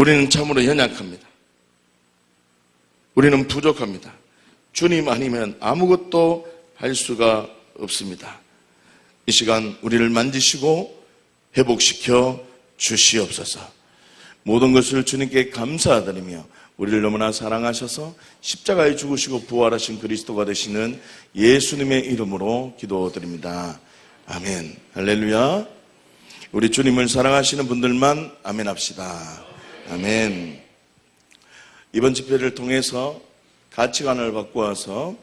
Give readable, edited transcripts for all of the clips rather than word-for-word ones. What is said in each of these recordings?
우리는 참으로 연약합니다. 우리는 부족합니다. 주님 아니면 아무것도 할 수가 없습니다. 이 시간 우리를 만지시고 회복시켜 주시옵소서. 모든 것을 주님께 감사드리며 우리를 너무나 사랑하셔서 십자가에 죽으시고 부활하신 그리스도가 되시는 예수님의 이름으로 기도드립니다. 아멘. 할렐루야. 우리 주님을 사랑하시는 분들만 아멘 합시다. 아멘. 이번 집회를 통해서 가치관을 바꾸어서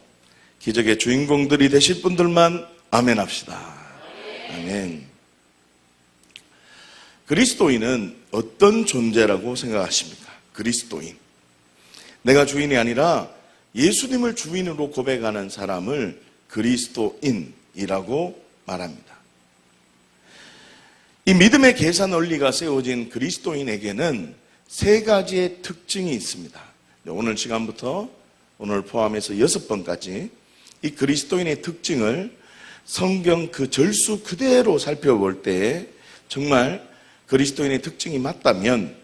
기적의 주인공들이 되실 분들만 아멘 합시다. 아멘. 그리스도인은 어떤 존재라고 생각하십니까? 그리스도인. 내가 주인이 아니라 예수님을 주인으로 고백하는 사람을 그리스도인이라고 말합니다. 이 믿음의 계산 원리가 세워진 그리스도인에게는 세 가지의 특징이 있습니다. 오늘 시간부터 오늘 포함해서 6번까지 이 그리스도인의 특징을 성경 그 절수 그대로 살펴볼 때 정말 그리스도인의 특징이 맞다면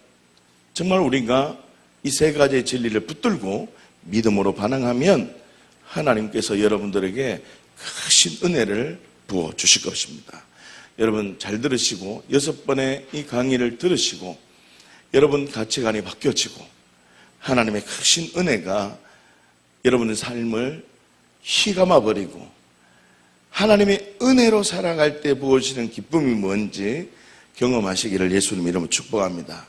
정말 우리가 이 세 가지의 진리를 붙들고 믿음으로 반응하면 하나님께서 여러분들에게 크신 은혜를 부어 주실 것입니다. 여러분 잘 들으시고 6번의 이 강의를 들으시고 여러분 가치관이 바뀌어지고 하나님의 크신 은혜가 여러분의 삶을 휘감아버리고 하나님의 은혜로 살아갈 때 부어지는 기쁨이 뭔지 경험하시기를 예수님 이름으로 축복합니다.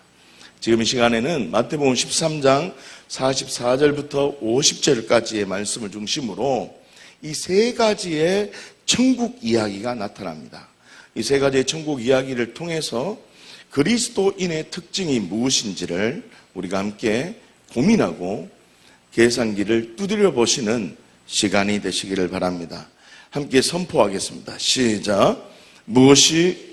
지금 이 시간에는 마태복음 13장 44절부터 50절까지의 말씀을 중심으로 이 세 가지의 천국 이야기가 나타납니다. 이 세 가지의 천국 이야기를 통해서 그리스도인의 특징이 무엇인지를 우리가 함께 고민하고 계산기를 두드려 보시는 시간이 되시기를 바랍니다. 함께 선포하겠습니다. 시작. 무엇이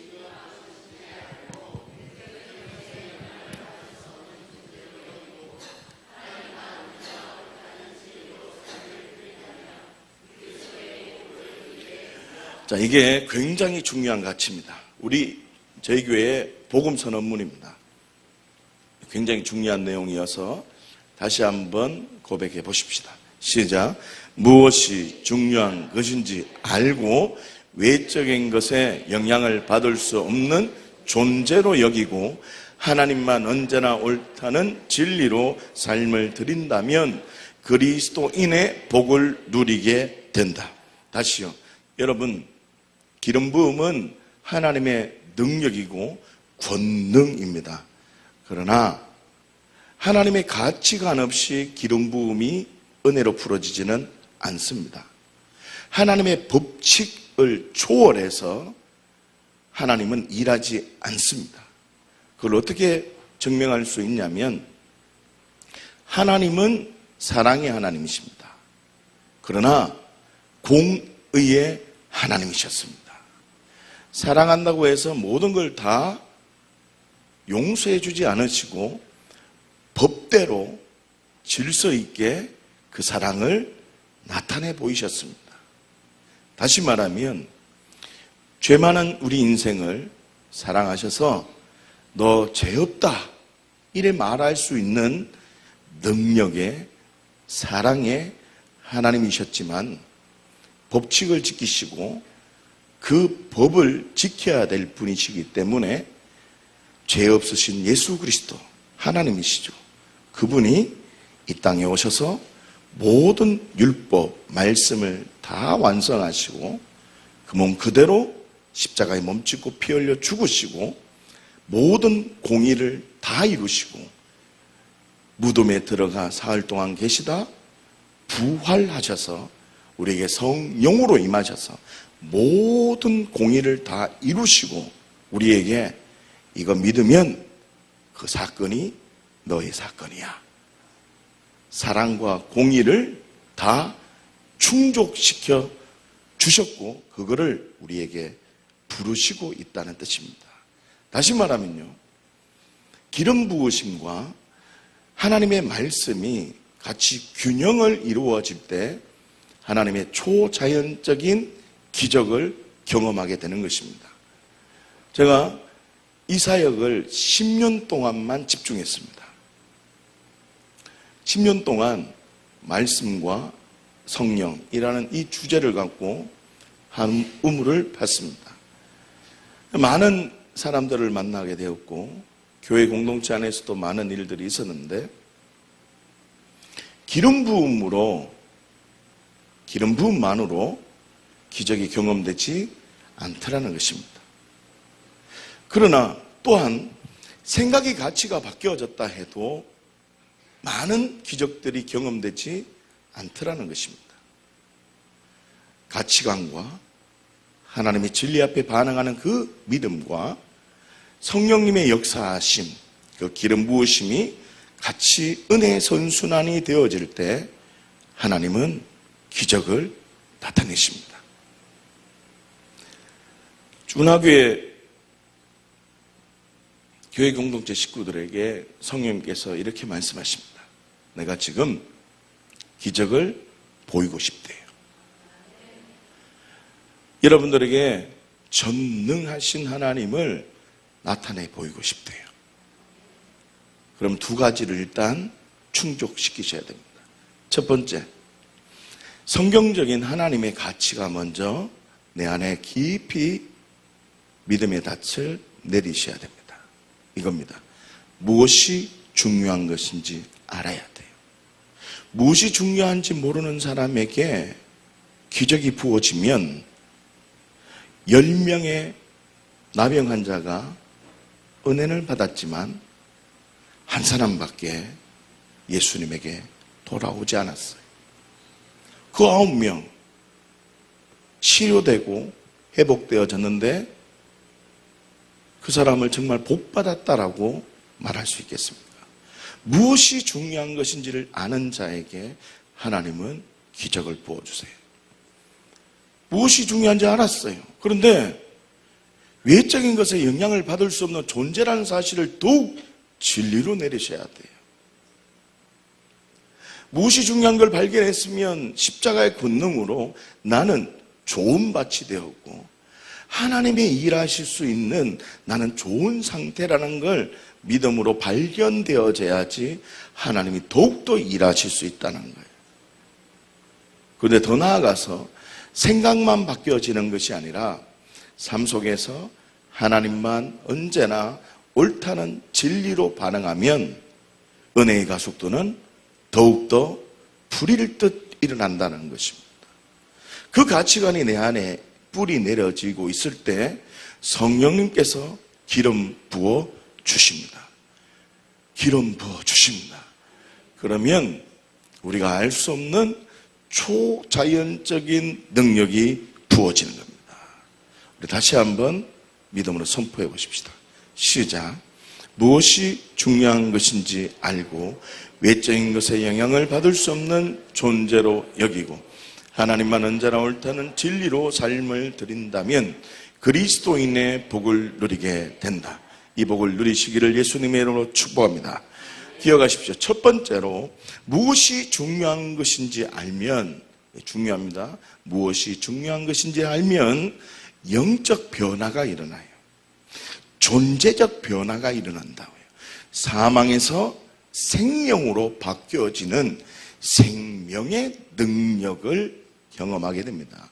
자, 이게 굉장히 중요한 가치입니다. 저희 교회의 복음 선언문입니다. 굉장히 중요한 내용이어서 다시 한번 고백해 보십시다. 시작. 무엇이 중요한 것인지 알고 외적인 것에 영향을 받을 수 없는 존재로 여기고 하나님만 언제나 옳다는 진리로 삶을 드린다면 그리스도인의 복을 누리게 된다. 다시요. 여러분, 기름 부음은 하나님의 능력이고 권능입니다. 그러나 하나님의 가치관 없이 기름 부음이 은혜로 풀어지지는 않습니다. 하나님의 법칙을 초월해서 하나님은 일하지 않습니다. 그걸 어떻게 증명할 수 있냐면 하나님은 사랑의 하나님이십니다. 그러나 공의의 하나님이셨습니다. 사랑한다고 해서 모든 걸 다 용서해 주지 않으시고 법대로 질서 있게 그 사랑을 나타내 보이셨습니다. 다시 말하면 죄 많은 우리 인생을 사랑하셔서 너 죄 없다 이래 말할 수 있는 능력의 사랑의 하나님이셨지만 법칙을 지키시고 그 법을 지켜야 될 분이시기 때문에 죄 없으신 예수 그리스도 하나님이시죠. 그분이 이 땅에 오셔서 모든 율법, 말씀을 다 완성하시고 그 몸 그대로 십자가에 몸짓고 피 흘려 죽으시고 모든 공의를 다 이루시고 무덤에 들어가 사흘 동안 계시다 부활하셔서 우리에게 성령으로 임하셔서 모든 공의를 다 이루시고 우리에게 이거 믿으면 그 사건이 너의 사건이야. 사랑과 공의를 다 충족시켜 주셨고 그거를 우리에게 부르시고 있다는 뜻입니다. 다시 말하면요. 기름 부으심과 하나님의 말씀이 같이 균형을 이루어질 때 하나님의 초자연적인 기적을 경험하게 되는 것입니다. 제가 이 사역을 10년 동안만 집중했습니다. 10년 동안 말씀과 성령이라는 이 주제를 갖고 한 의무를 받습니다. 많은 사람들을 만나게 되었고 교회 공동체 안에서도 많은 일들이 있었는데 기름 부음만으로 기적이 경험되지 않더라는 것입니다. 그러나 또한 생각의 가치가 바뀌어졌다 해도 많은 기적들이 경험되지 않더라는 것입니다. 가치관과 하나님의 진리 앞에 반응하는 그 믿음과 성령님의 역사하심, 그 기름 부으심이 같이 은혜의 선순환이 되어질 때 하나님은 기적을 나타내십니다. 준하교회 교회 공동체 식구들에게 성령님께서 이렇게 말씀하십니다. 내가 지금 기적을 보이고 싶대요. 여러분들에게 전능하신 하나님을 나타내 보이고 싶대요. 그럼 두 가지를 일단 충족시키셔야 됩니다. 첫 번째, 성경적인 하나님의 가치가 먼저 내 안에 깊이 믿음의 닻을 내리셔야 됩니다. 이겁니다. 무엇이 중요한 것인지 알아야 돼요. 무엇이 중요한지 모르는 사람에게 기적이 부어지면 10명의 나병 환자가 은혜를 받았지만 한 사람밖에 예수님에게 돌아오지 않았어요. 그 9명 치료되고 회복되어졌는데 그 사람을 정말 복받았다라고 말할 수 있겠습니까? 무엇이 중요한 것인지를 아는 자에게 하나님은 기적을 부어주세요. 무엇이 중요한지 알았어요. 그런데 외적인 것에 영향을 받을 수 없는 존재라는 사실을 더욱 진리로 내리셔야 돼요. 무엇이 중요한 걸 발견했으면 십자가의 권능으로 나는 좋은 밭이 되었고 하나님이 일하실 수 있는 나는 좋은 상태라는 걸 믿음으로 발견되어져야지 하나님이 더욱더 일하실 수 있다는 거예요. 그런데 더 나아가서 생각만 바뀌어지는 것이 아니라 삶 속에서 하나님만 언제나 옳다는 진리로 반응하면 은혜의 가속도는 더욱더 불일 듯 일어난다는 것입니다. 그 가치관이 내 안에 뿌리 내려지고 있을 때 성령님께서 기름 부어 주십니다. 기름 부어 주십니다. 그러면 우리가 알 수 없는 초자연적인 능력이 부어지는 겁니다. 우리 다시 한번 믿음으로 선포해 보십시다. 시작. 무엇이 중요한 것인지 알고 외적인 것에 영향을 받을 수 없는 존재로 여기고 하나님만 언제나 옳다는 진리로 삶을 드린다면 그리스도인의 복을 누리게 된다. 이 복을 누리시기를 예수님의 이름으로 축복합니다. 기억하십시오. 첫 번째로 무엇이 중요한 것인지 알면 중요합니다. 무엇이 중요한 것인지 알면 영적 변화가 일어나요. 존재적 변화가 일어난다고요. 사망에서 생명으로 바뀌어지는 생명의 능력을 경험하게 됩니다.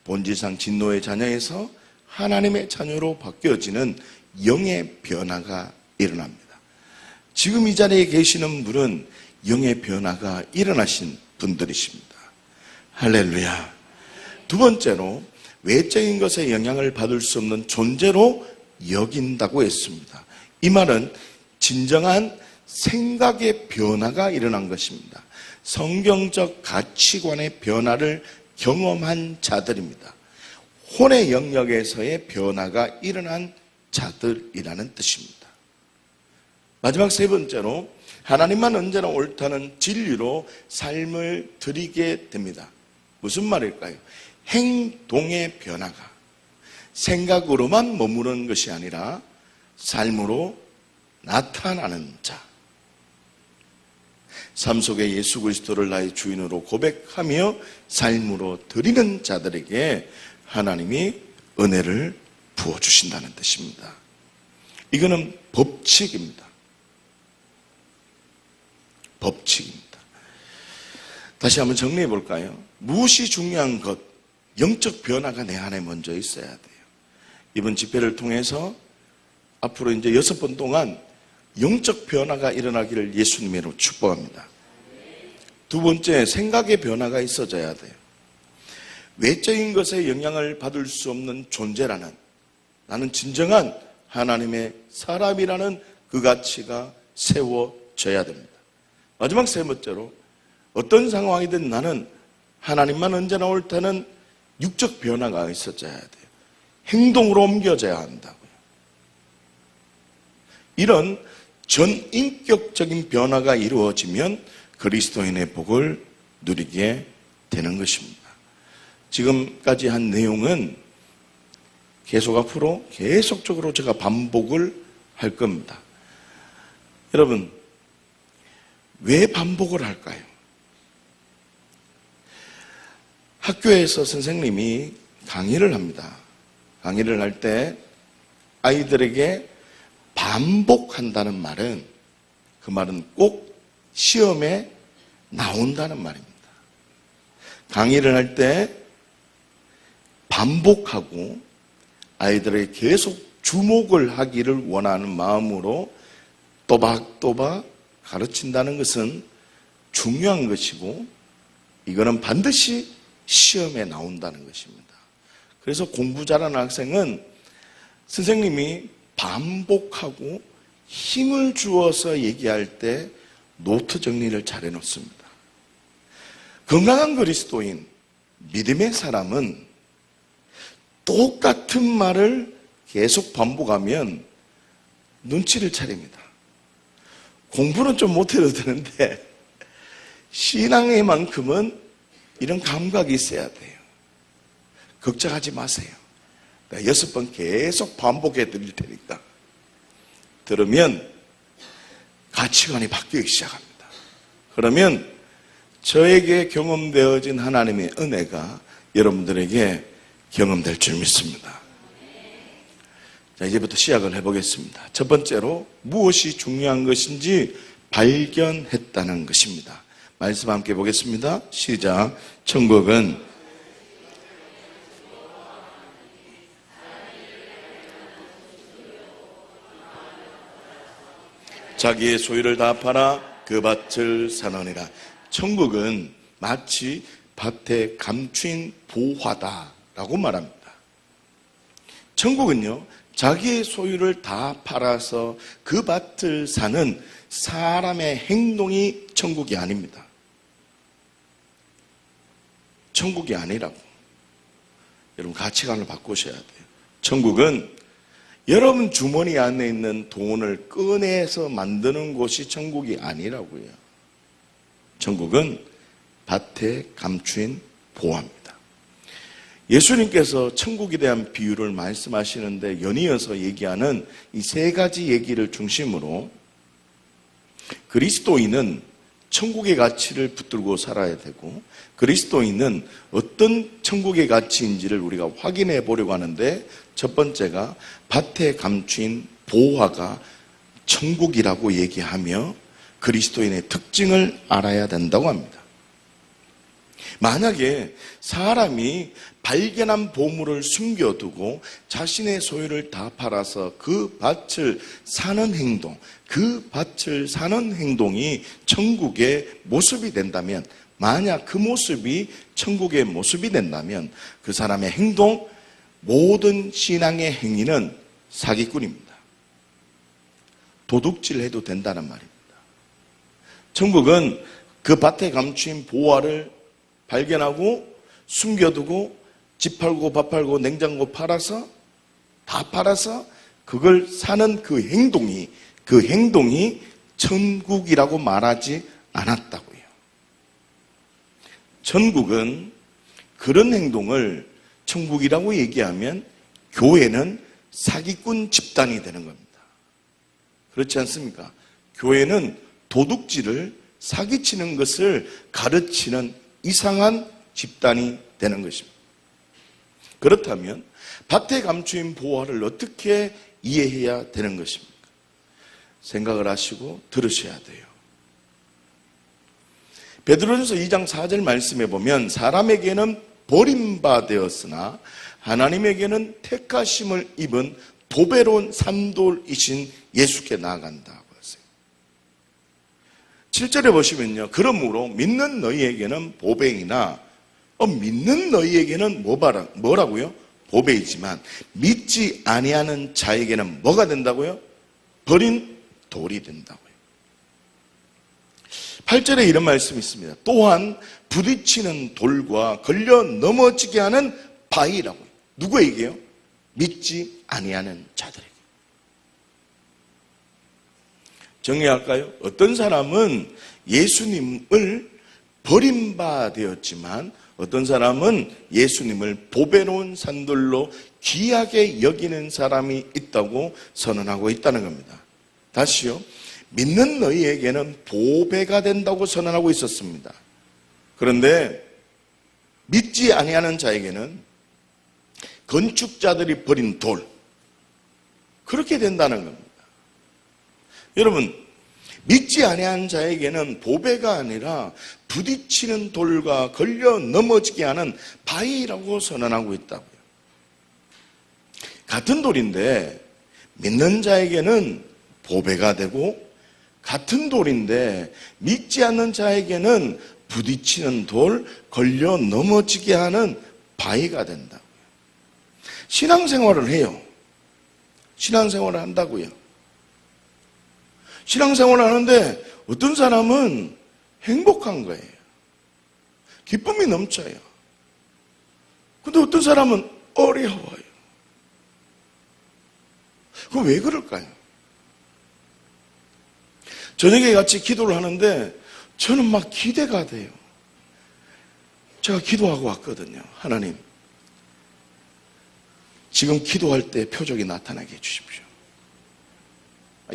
본질상 진노의 자녀에서 하나님의 자녀로 바뀌어지는 영의 변화가 일어납니다. 지금 이 자리에 계시는 분은 영의 변화가 일어나신 분들이십니다. 할렐루야. 두 번째로 외적인 것에 영향을 받을 수 없는 존재로 여긴다고 했습니다. 이 말은 진정한 생각의 변화가 일어난 것입니다. 성경적 가치관의 변화를 경험한 자들입니다. 혼의 영역에서의 변화가 일어난 자들이라는 뜻입니다. 마지막 세 번째로 하나님만 언제나 옳다는 진리로 삶을 드리게 됩니다. 무슨 말일까요? 행동의 변화가 생각으로만 머무르는 것이 아니라 삶으로 나타나는 자. 삶 속에 예수 그리스도를 나의 주인으로 고백하며 삶으로 드리는 자들에게 하나님이 은혜를 부어주신다는 뜻입니다. 이거는 법칙입니다. 법칙입니다. 다시 한번 정리해 볼까요? 무엇이 중요한 것? 영적 변화가 내 안에 먼저 있어야 돼요. 이번 집회를 통해서 앞으로 이제 6번 동안 영적 변화가 일어나기를 예수님으로 축복합니다. 두 번째, 생각의 변화가 있어져야 돼요. 외적인 것에 영향을 받을 수 없는 존재라는, 나는 진정한 하나님의 사람이라는 그 가치가 세워져야 됩니다. 마지막 세 번째로, 어떤 상황이든 나는 하나님만 언제나 옳다는 육적 변화가 있어져야 돼요. 행동으로 옮겨져야 한다고요. 이런 전인격적인 변화가 이루어지면 그리스도인의 복을 누리게 되는 것입니다. 지금까지 한 내용은 계속 앞으로 계속적으로 제가 반복을 할 겁니다. 여러분, 왜 반복을 할까요? 학교에서 선생님이 강의를 합니다. 강의를 할 때 아이들에게 반복한다는 말은, 그 말은 꼭 시험에 나온다는 말입니다. 강의를 할 때 반복하고 아이들에게 계속 주목을 하기를 원하는 마음으로 또박또박 가르친다는 것은 중요한 것이고, 이거는 반드시 시험에 나온다는 것입니다. 그래서 공부 잘하는 학생은 선생님이 반복하고 힘을 주어서 얘기할 때 노트 정리를 잘 해놓습니다. 건강한 그리스도인, 믿음의 사람은 똑같은 말을 계속 반복하면 눈치를 차립니다. 공부는 좀 못해도 되는데 신앙의 만큼은 이런 감각이 있어야 돼요. 걱정하지 마세요. 내가 6번 계속 반복해 드릴 테니까 들으면 가치관이 바뀌기 시작합니다. 그러면 저에게 경험되어진 하나님의 은혜가 여러분들에게 경험될 줄 믿습니다. 자, 이제부터 시작을 해보겠습니다. 첫 번째로 무엇이 중요한 것인지 발견했다는 것입니다. 말씀 함께 보겠습니다. 시작. 천국은 자기의 소유를 다 팔아 그 밭을 사느니라. 천국은 마치 밭에 감춘 보화다라고 말합니다. 천국은요, 자기의 소유를 다 팔아서 그 밭을 사는 사람의 행동이 천국이 아닙니다. 천국이 아니라고. 여러분, 가치관을 바꾸셔야 돼요. 천국은 여러분 주머니 안에 있는 돈을 꺼내서 만드는 곳이 천국이 아니라고요. 천국은 밭에 감추인 보화입니다. 예수님께서 천국에 대한 비유를 말씀하시는데 연이어서 얘기하는 이 세 가지 얘기를 중심으로 그리스도인은 천국의 가치를 붙들고 살아야 되고, 그리스도인은 어떤 천국의 가치인지를 우리가 확인해 보려고 하는데, 첫 번째가 밭에 감춘 보화가 천국이라고 얘기하며 그리스도인의 특징을 알아야 된다고 합니다. 만약에 사람이 발견한 보물을 숨겨두고 자신의 소유를 다 팔아서 그 밭을 사는 행동, 그 밭을 사는 행동이 천국의 모습이 된다면, 만약 그 모습이 천국의 모습이 된다면 그 사람의 행동, 모든 신앙의 행위는 사기꾼입니다. 도둑질해도 된다는 말입니다. 천국은 그 밭에 감춘 보화를 발견하고 숨겨두고 집 팔고 밥 팔고 냉장고 팔아서 다 팔아서 그걸 사는 그 행동이 천국이라고 말하지 않았다고요. 천국은 그런 행동을 천국이라고 얘기하면 교회는 사기꾼 집단이 되는 겁니다. 그렇지 않습니까? 교회는 도둑질을, 사기치는 것을 가르치는 이상한 집단이 되는 것입니다. 그렇다면 밭에 감추인 보화를 어떻게 이해해야 되는 것입니까? 생각을 하시고 들으셔야 돼요. 베드로전서 2장 4절 말씀에 보면 사람에게는 버림받았으나 하나님에게는 택하심을 입은 보배로운 산돌이신 예수께 나아간다고 하세요. 7절에 보시면요. 그러므로 믿는 너희에게는 보배이나 믿는 너희에게는 뭐라고요? 보배이지만 믿지 아니하는 자에게는 뭐가 된다고요? 버린 돌이 된다고요. 8절에 이런 말씀이 있습니다. 또한 부딪히는 돌과 걸려 넘어지게 하는 바위라고요. 누구에게요? 믿지 아니하는 자들에게. 정리할까요? 어떤 사람은 예수님을 버림바 되었지만 어떤 사람은 예수님을 보배로운 산돌로 귀하게 여기는 사람이 있다고 선언하고 있다는 겁니다. 다시요. 믿는 너희에게는 보배가 된다고 선언하고 있었습니다. 그런데 믿지 아니하는 자에게는 건축자들이 버린 돌, 그렇게 된다는 겁니다. 여러분, 믿지 아니하는 자에게는 보배가 아니라 부딪히는 돌과 걸려 넘어지게 하는 바위라고 선언하고 있다고요. 같은 돌인데 믿는 자에게는 보배가 되고 같은 돌인데 믿지 않는 자에게는 부딪히는 돌, 걸려 넘어지게 하는 바위가 된다고요. 신앙생활을 해요. 신앙생활을 한다고요. 신앙생활을 하는데 어떤 사람은 행복한 거예요. 기쁨이 넘쳐요. 근데 어떤 사람은 어려워요. 그럼 왜 그럴까요? 저녁에 같이 기도를 하는데 저는 막 기대가 돼요. 제가 기도하고 왔거든요. 하나님, 지금 기도할 때 표적이 나타나게 해주십시오.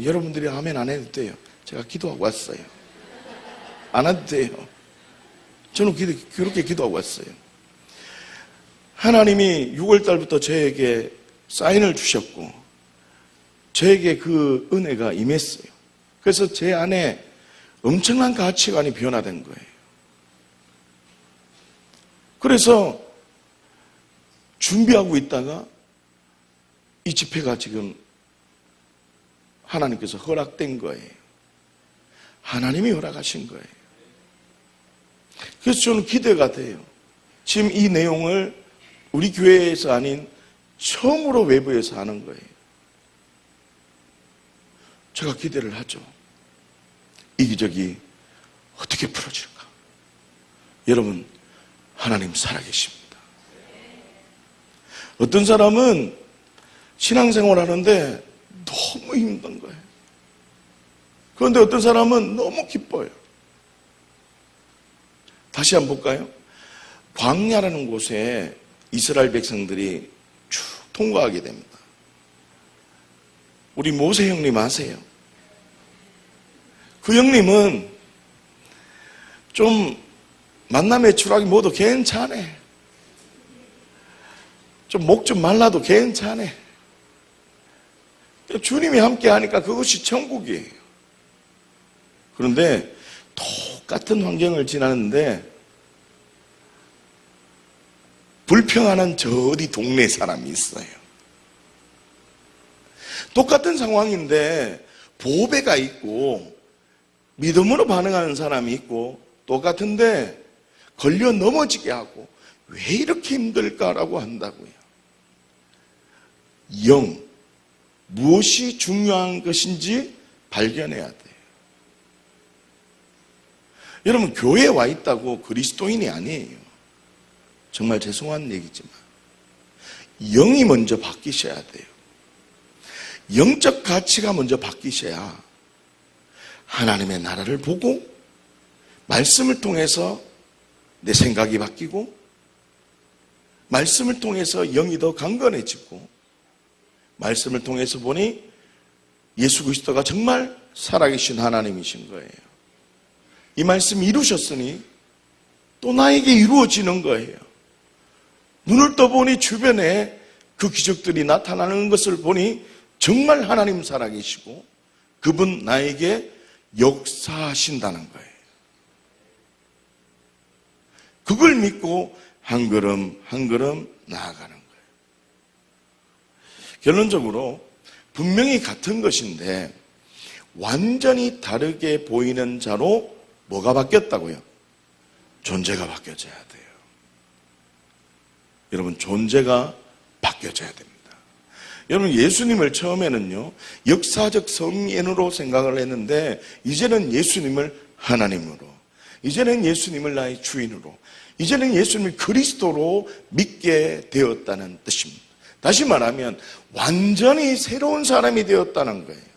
여러분들이 아멘 안 해도 돼요. 제가 기도하고 왔어요. 안 해도 돼요. 저는 그렇게 기도하고 왔어요. 하나님이 6월달부터 저에게 사인을 주셨고 저에게 그 은혜가 임했어요. 그래서 제 안에 엄청난 가치관이 변화된 거예요. 그래서 준비하고 있다가 이 집회가 지금 하나님께서 허락된 거예요. 하나님이 허락하신 거예요. 그래서 저는 기대가 돼요. 지금 이 내용을 우리 교회에서 아닌 처음으로 외부에서 하는 거예요. 제가 기대를 하죠. 이 기적이 어떻게 풀어질까? 여러분, 하나님 살아계십니다. 어떤 사람은 신앙생활 하는데 너무 힘든 거예요. 그런데 어떤 사람은 너무 기뻐요. 다시 한번 볼까요? 광야라는 곳에 이스라엘 백성들이 쭉 통과하게 됩니다. 우리 모세 형님 아세요? 그 형님은 좀 만남의 추락이 뭐도 괜찮네. 좀 목 좀 말라도 괜찮네. 주님이 함께 하니까 그것이 천국이에요. 그런데 똑같은 환경을 지나는데 불평하는 저 어디 동네 사람이 있어요. 똑같은 상황인데 보배가 있고 믿음으로 반응하는 사람이 있고 똑같은데 걸려 넘어지게 하고 왜 이렇게 힘들까라고 한다고요. 무엇이 중요한 것인지 발견해야 돼요. 여러분, 교회에 와 있다고 그리스도인이 아니에요. 정말 죄송한 얘기지만 영이 먼저 바뀌셔야 돼요. 영적 가치가 먼저 바뀌셔야 하나님의 나라를 보고 말씀을 통해서 내 생각이 바뀌고 말씀을 통해서 영이 더 강건해지고 말씀을 통해서 보니 예수 그리스도가 정말 살아계신 하나님이신 거예요. 이 말씀 이루셨으니 또 나에게 이루어지는 거예요. 눈을 떠보니 주변에 그 기적들이 나타나는 것을 보니 정말 하나님 살아계시고 그분 나에게 역사하신다는 거예요. 그걸 믿고 한 걸음 한 걸음 나아가는 거예요. 결론적으로 분명히 같은 것인데 완전히 다르게 보이는 자로 뭐가 바뀌었다고요? 존재가 바뀌어져야 돼요. 여러분, 존재가 바뀌어져야 됩니다. 여러분, 예수님을 처음에는요, 역사적 성인으로 생각을 했는데 이제는 예수님을 하나님으로, 이제는 예수님을 나의 주인으로, 이제는 예수님을 그리스도로 믿게 되었다는 뜻입니다. 다시 말하면 완전히 새로운 사람이 되었다는 거예요.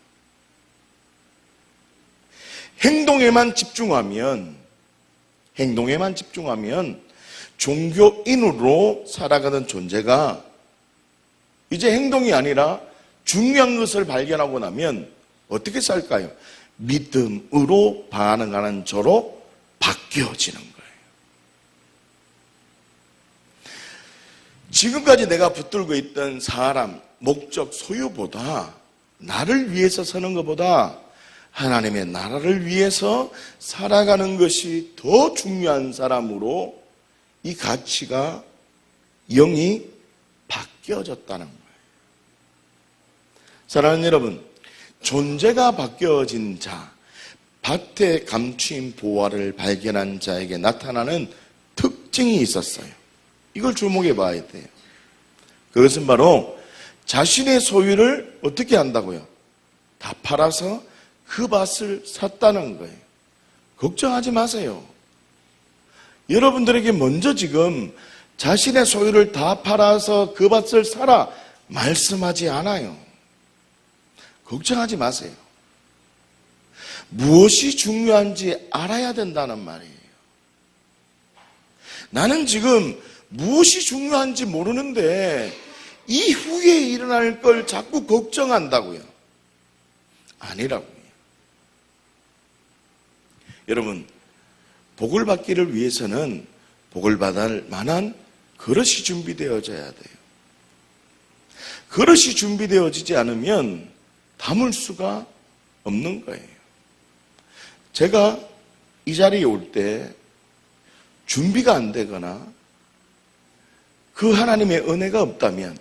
행동에만 집중하면 종교인으로 살아가던 존재가 이제 행동이 아니라 중요한 것을 발견하고 나면 어떻게 살까요? 믿음으로 반응하는 저로 바뀌어지는 거예요. 지금까지 내가 붙들고 있던 사람, 목적, 소유보다 나를 위해서 사는 것보다 하나님의 나라를 위해서 살아가는 것이 더 중요한 사람으로 이 가치가 영이 바뀌어졌다는 거예요. 사랑하는 여러분, 존재가 바뀌어진 자, 밭에 감추인 보화를 발견한 자에게 나타나는 특징이 있었어요. 이걸 주목해 봐야 돼요. 그것은 바로 자신의 소유를 어떻게 한다고요? 다 팔아서 그 밭을 샀다는 거예요. 걱정하지 마세요. 여러분들에게 먼저 지금 자신의 소유를 다 팔아서 그 밭을 사라 말씀하지 않아요. 걱정하지 마세요. 무엇이 중요한지 알아야 된다는 말이에요. 나는 지금 무엇이 중요한지 모르는데 이후에 일어날 걸 자꾸 걱정한다고요. 아니라고요. 여러분, 복을 받기를 위해서는 복을 받을 만한 그릇이 준비되어져야 돼요. 그릇이 준비되어지지 않으면 담을 수가 없는 거예요. 제가 이 자리에 올 때 준비가 안 되거나 그 하나님의 은혜가 없다면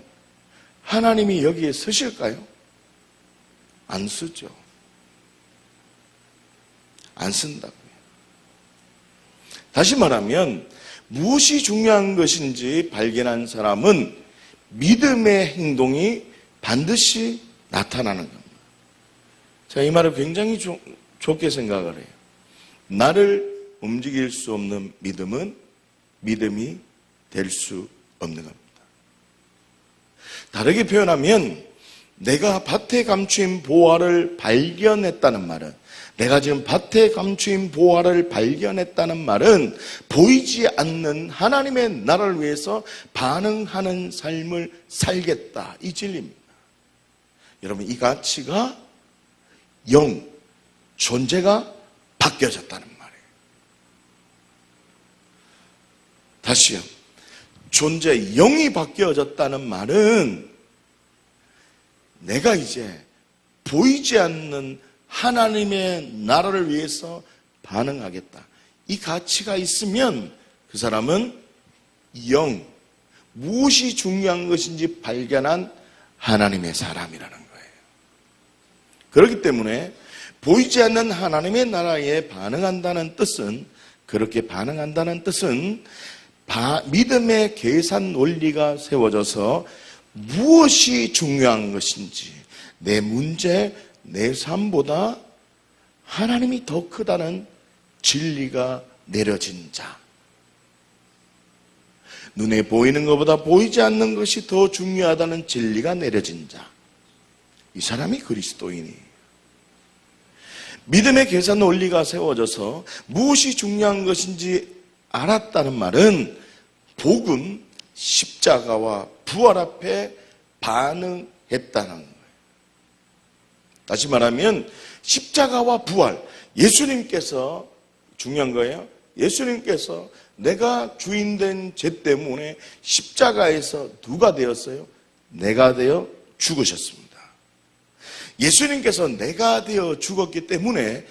하나님이 여기에 서실까요? 안 쓰죠. 안 쓴다고요. 다시 말하면 무엇이 중요한 것인지 발견한 사람은 믿음의 행동이 반드시 나타나는 겁니다. 제가 이 말을 굉장히 좋게 생각을 해요. 나를 움직일 수 없는 믿음은 믿음이 될 수 없는 겁니다. 다르게 표현하면 내가 밭에 감추인 보화를 발견했다는 말은, 내가 지금 밭에 감추인 보화를 발견했다는 말은 보이지 않는 하나님의 나라를 위해서 반응하는 삶을 살겠다, 이 진리입니다. 여러분, 이 가치가 존재가 바뀌어졌다는 말이에요. 다시요. 존재, 영이 바뀌어졌다는 말은 내가 이제 보이지 않는 하나님의 나라를 위해서 반응하겠다. 이 가치가 있으면 그 사람은 무엇이 중요한 것인지 발견한 하나님의 사람이라는 거예요. 그렇기 때문에 보이지 않는 하나님의 나라에 반응한다는 뜻은, 그렇게 반응한다는 뜻은 믿음의 계산 논리가 세워져서 무엇이 중요한 것인지, 내 문제, 내 삶보다 하나님이 더 크다는 진리가 내려진 자. 눈에 보이는 것보다 보이지 않는 것이 더 중요하다는 진리가 내려진 자. 이 사람이 그리스도인이에요. 믿음의 계산 논리가 세워져서 무엇이 중요한 것인지 알았다는 말은 복음, 십자가와 부활 앞에 반응했다는 거예요. 다시 말하면 십자가와 부활, 예수님께서, 중요한 거예요. 예수님께서 내가 주인된 죄 때문에 십자가에서 누가 되었어요? 내가 되어 죽으셨습니다. 예수님께서 내가 되어 죽었기 때문에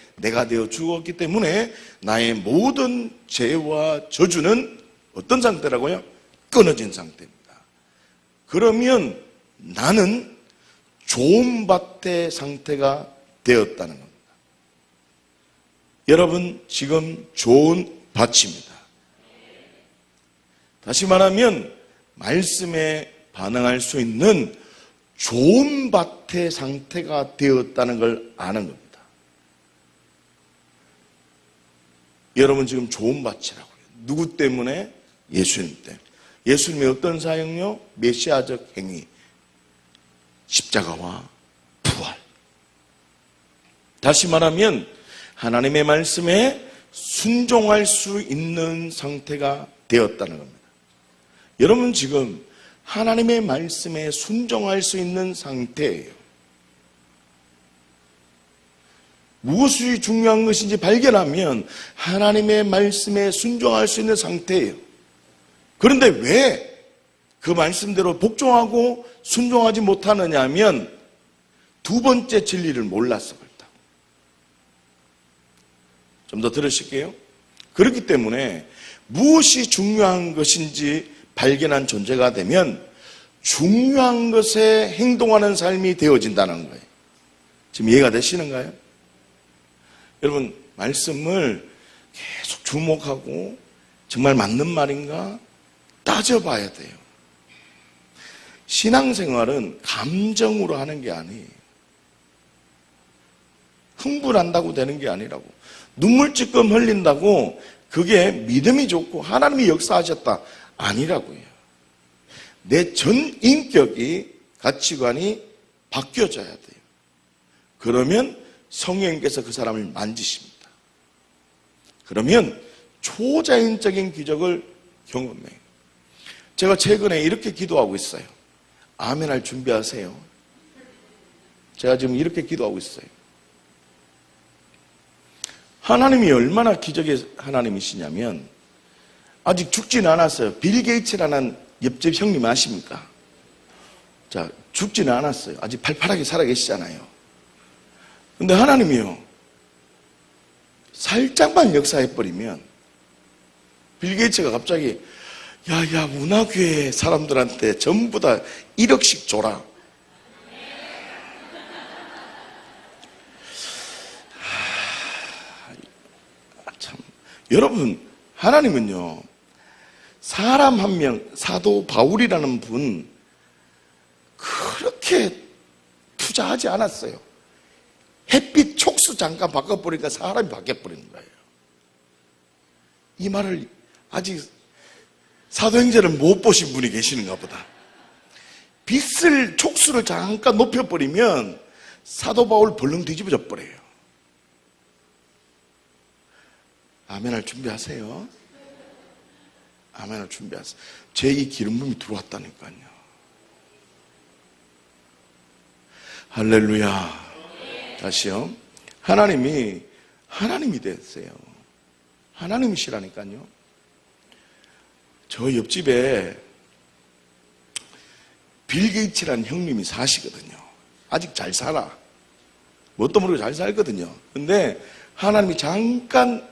나의 모든 죄와 저주는 어떤 상태라고요? 끊어진 상태입니다. 그러면 나는 좋은 밭의 상태가 되었다는 겁니다. 여러분, 지금 좋은 밭입니다. 다시 말하면 말씀에 반응할 수 있는 좋은 밭의 상태가 되었다는 걸 아는 겁니다. 여러분 지금 좋은 밭이라고요. 누구 때문에? 예수님 때문에. 예수님의 어떤 사역요? 메시아적 행위, 십자가와 부활. 다시 말하면 하나님의 말씀에 순종할 수 있는 상태가 되었다는 겁니다. 여러분 지금 하나님의 말씀에 순종할 수 있는 상태예요. 무엇이 중요한 것인지 발견하면 하나님의 말씀에 순종할 수 있는 상태예요. 그런데 왜 그 말씀대로 복종하고 순종하지 못하느냐 하면 두 번째 진리를 몰라서 그렇다. 좀 더 들으실게요. 그렇기 때문에 무엇이 중요한 것인지 발견한 존재가 되면 중요한 것에 행동하는 삶이 되어진다는 거예요. 지금 이해가 되시는가요? 여러분, 말씀을 계속 주목하고 정말 맞는 말인가 따져봐야 돼요. 신앙생활은 감정으로 하는 게 아니에요. 흥분한다고 되는 게 아니라고. 눈물 찔끔 흘린다고 그게 믿음이 좋고 하나님이 역사하셨다 아니라고요. 내 전 인격이, 가치관이 바뀌어져야 돼요. 그러면 성령님께서 그 사람을 만지십니다. 그러면 초자연적인 기적을 경험해요. 제가 최근에 이렇게 기도하고 있어요. 아멘할 준비하세요. 제가 지금 이렇게 기도하고 있어요. 하나님이 얼마나 기적의 하나님이시냐면 아직 죽지는 않았어요. 빌 게이츠라는 옆집 형님 아십니까? 자, 죽지는 않았어요. 아직 팔팔하게 살아계시잖아요. 근데 하나님이요, 살짝만 역사해버리면 빌 게이츠가 갑자기 야, 문화교회 사람들한테 전부 다 1억씩 줘라. 참, 여러분, 하나님은요, 사람 한 명, 사도 바울이라는 분, 그렇게 투자하지 않았어요. 햇빛 촉수 잠깐 바꿔버리니까 사람이 바뀌어버리는 거예요. 이 말을 아직 사도행전을 못 보신 분이 계시는가 보다. 빛을, 촉수를 잠깐 높여버리면 사도 바울 벌렁 뒤집어져 버려요. 아멘할 준비하세요. 아멘할 준비하세요. 제 이 기름 부음이 들어왔다니까요. 할렐루야. 다시요. 하나님이 됐어요. 하나님이시라니까요. 저 옆집에 빌 게이츠라는 형님이 사시거든요. 아직 잘 살아. 뭣도 모르고 잘 살거든요. 근데 하나님이 잠깐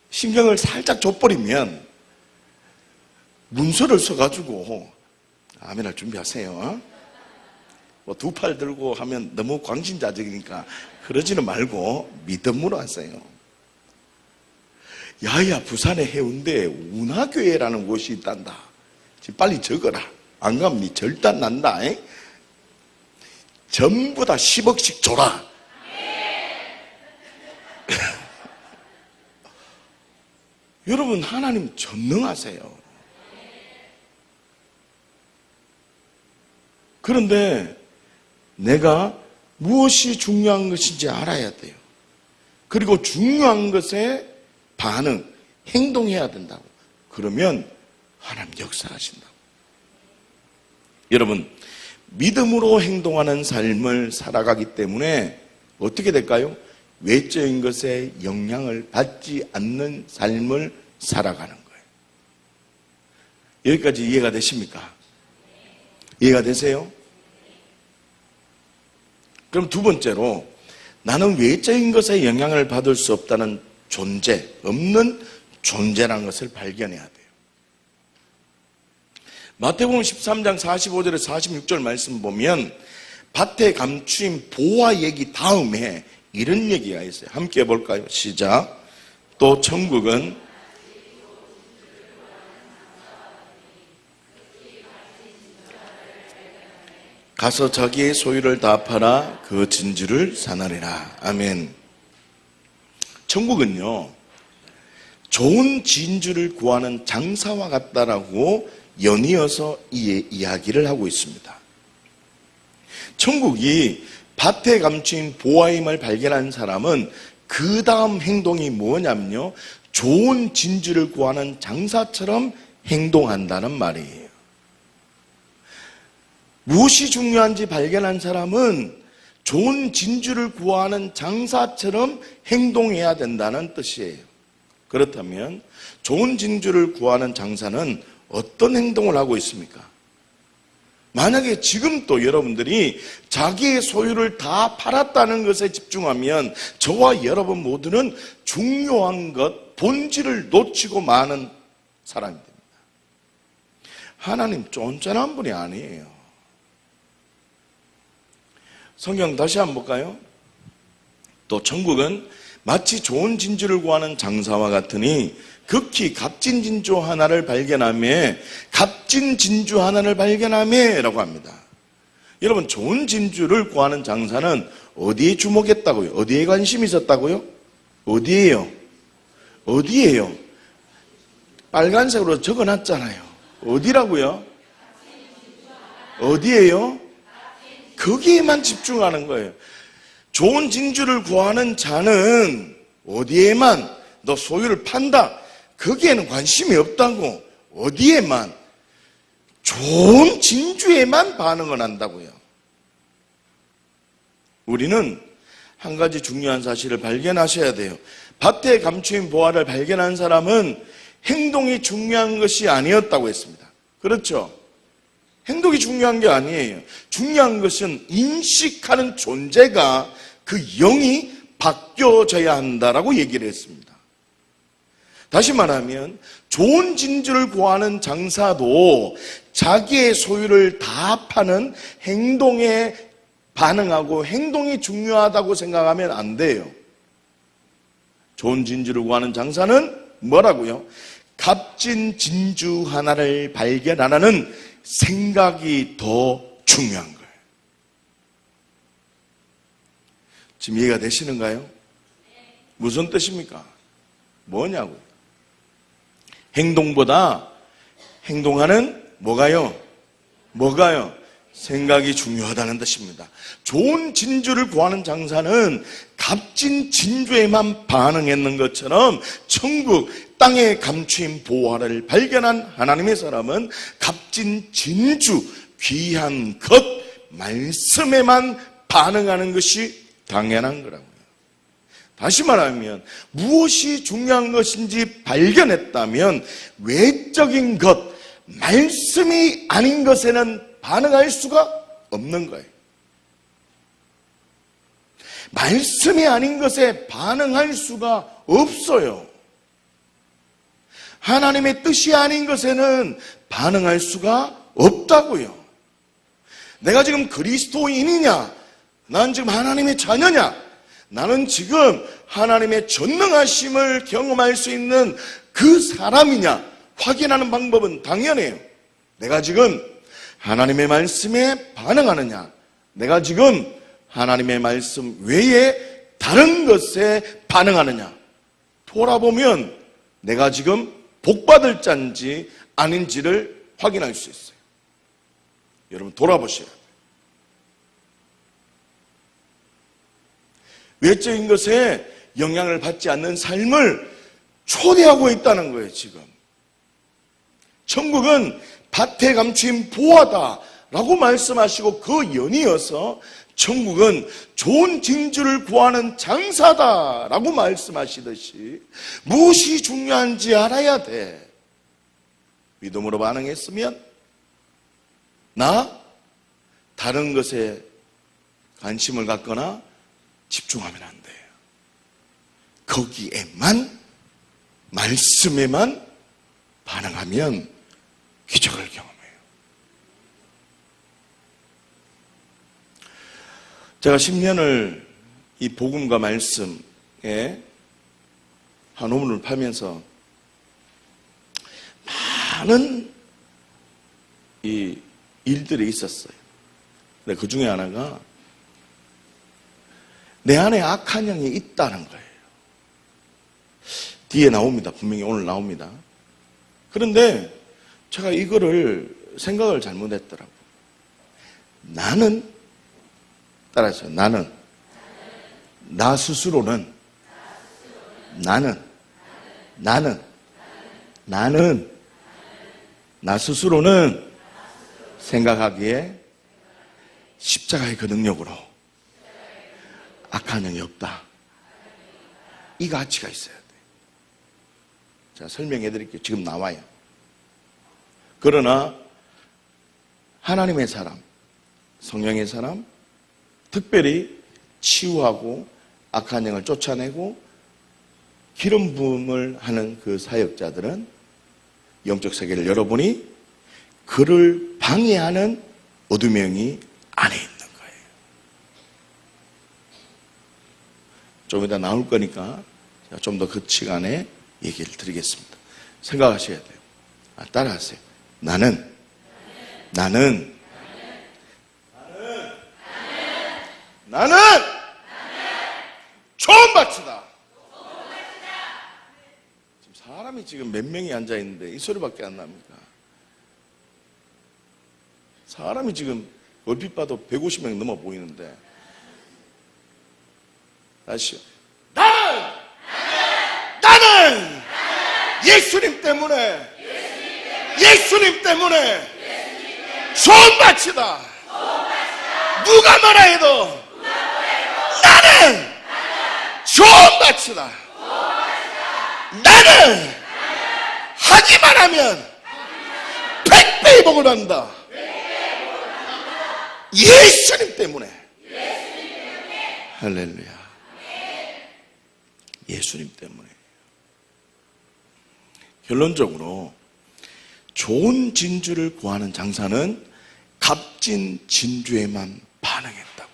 신경을 살짝 줘버리면 문서를 써가지고 아멘할 준비하세요. 뭐 두 팔 들고 하면 너무 광신자적이니까 그러지는 말고 믿음으로 하세요. 야야, 부산의 해운대에 운하교회라는 곳이 있단다. 지금 빨리 적어라. 안 가면 니 절단 난다. 전부 다 10억씩 줘라. 여러분, 하나님 전능하세요. 그런데 내가 무엇이 중요한 것인지 알아야 돼요. 그리고 중요한 것에 반응, 행동해야 된다고. 그러면 하나님 역사하신다고. 여러분, 믿음으로 행동하는 삶을 살아가기 때문에 어떻게 될까요? 외적인 것에 영향을 받지 않는 삶을 살아가는 거예요. 여기까지 이해가 되십니까? 이해가 되세요? 그럼 두 번째로 나는 외적인 것에 영향을 받을 수 없다는 존재, 없는 존재라는 것을 발견해야 돼요. 마태복음 13장 45절에서 46절 말씀 보면 밭에 감추인 보화 얘기 다음에 이런 얘기가 있어요. 함께 해볼까요? 시작. 또 천국은 가서 자기의 소유를 다 팔아 그 진주를 사나리라. 아멘. 천국은요, 좋은 진주를 구하는 장사와 같다라고 연이어서 이 이야기를 하고 있습니다. 천국이 밭에 감춘 보화임을 발견한 사람은 그 다음 행동이 뭐냐면요, 좋은 진주를 구하는 장사처럼 행동한다는 말이에요. 무엇이 중요한지 발견한 사람은 좋은 진주를 구하는 장사처럼 행동해야 된다는 뜻이에요. 그렇다면 좋은 진주를 구하는 장사는 어떤 행동을 하고 있습니까? 만약에 지금 또 여러분들이 자기의 소유를 다 팔았다는 것에 집중하면 저와 여러분 모두는 중요한 것, 본질을 놓치고 마는 사람이 됩니다. 하나님 쫀쫀한 분이 아니에요. 성경 다시 한번 볼까요? 또 천국은 마치 좋은 진주를 구하는 장사와 같으니 극히 값진 진주 하나를 발견하며 값진 진주 하나를 발견하며 라고 합니다. 여러분, 좋은 진주를 구하는 장사는 어디에 주목했다고요? 어디에 관심이 있었다고요? 어디에요? 어디에요? 빨간색으로 적어놨잖아요. 어디라고요? 어디에요? 거기에만 집중하는 거예요. 좋은 진주를 구하는 자는 어디에만, 너 소유를 판다, 거기에는 관심이 없다고. 어디에만, 좋은 진주에만 반응을 한다고요. 우리는 한 가지 중요한 사실을 발견하셔야 돼요. 밭에 감추인 보화를 발견한 사람은 행동이 중요한 것이 아니었다고 했습니다. 그렇죠? 행동이 중요한 게 아니에요. 중요한 것은 인식하는 존재가, 그 영이 바뀌어져야 한다라고 얘기를 했습니다. 다시 말하면 좋은 진주를 구하는 장사도 자기의 소유를 다 파는 행동에 반응하고 행동이 중요하다고 생각하면 안 돼요. 좋은 진주를 구하는 장사는 뭐라고요? 값진 진주 하나를 발견하는 생각이 더 중요한 거예요. 지금 이해가 되시는가요? 무슨 뜻입니까? 뭐냐고요? 행동보다 행동하는 뭐가요? 생각이 중요하다는 뜻입니다. 좋은 진주를 구하는 장사는 값진 진주에만 반응했는 것처럼 천국 땅에 감추인 보화를 발견한 하나님의 사람은 값진 진주, 귀한 것, 말씀에만 반응하는 것이 당연한 거라고요. 다시 말하면 무엇이 중요한 것인지 발견했다면 외적인 것, 말씀이 아닌 것에는 반응할 수가 없는 거예요. 말씀이 아닌 것에 반응할 수가 없어요. 하나님의 뜻이 아닌 것에는 반응할 수가 없다고요. 내가 지금 그리스도인이냐? 난 지금 하나님의 자녀냐? 나는 지금 하나님의 전능하심을 경험할 수 있는 그 사람이냐? 확인하는 방법은 당연해요. 내가 지금 하나님의 말씀에 반응하느냐? 내가 지금 하나님의 말씀 외에 다른 것에 반응하느냐? 돌아보면 내가 지금 복받을 자인지 아닌지를 확인할 수 있어요. 여러분 돌아보셔야 돼요. 외적인 것에 영향을 받지 않는 삶을 초대하고 있다는 거예요, 지금. 천국은 밭에 감추인 보화다라고 말씀하시고 그 연이어서 천국은 좋은 진주를 구하는 장사다라고 말씀하시듯이 무엇이 중요한지 알아야 돼. 믿음으로 반응했으면 나 다른 것에 관심을 갖거나 집중하면 안 돼요. 거기에만, 말씀에만 반응하면 기적을 경험해요. 제가 10년을 이 복음과 말씀에 한우물을 팔면서 많은 이 일들이 있었어요. 근데 그 중에 하나가 내 안에 악한 영이 있다는 거예요. 뒤에 나옵니다. 분명히 오늘 나옵니다. 그런데 제가 이거를 생각을 잘못했더라고요. 나는, 따라하세요. 나 스스로는, 나 스스로는 생각하기에 십자가의 그 능력으로 악한 영이 없다. 이 가치가 있어야 돼요. 자, 설명해 드릴게요. 지금 나와요. 그러나 하나님의 사람, 성령의 사람, 특별히 치유하고 악한 영을 쫓아내고 기름 부음을 하는 그 사역자들은 영적 세계를 열어보니 그를 방해하는 어둠의 영이 안에 있는 거예요. 좀 이따 나올 거니까 좀 더 그 시간에 얘기를 드리겠습니다. 생각하셔야 돼요. 따라하세요. 나는 좋은 밭이다. 지금 사람이 지금 몇 명이 앉아 있는데 이 소리밖에 안 납니까? 사람이 지금 얼핏 봐도 150명 넘어 보이는데. 다시요. 나는 예수님 때문에 좋은 밭이다. 누가 뭐라 해도 나는 좋은 밭이다. 나는 하기만 하면 100배의 복을 받는다. 예수님 때문에. 할렐루야. 예수님 때문에. 결론적으로 좋은 진주를 구하는 장사는 값진 진주에만 반응했다고요.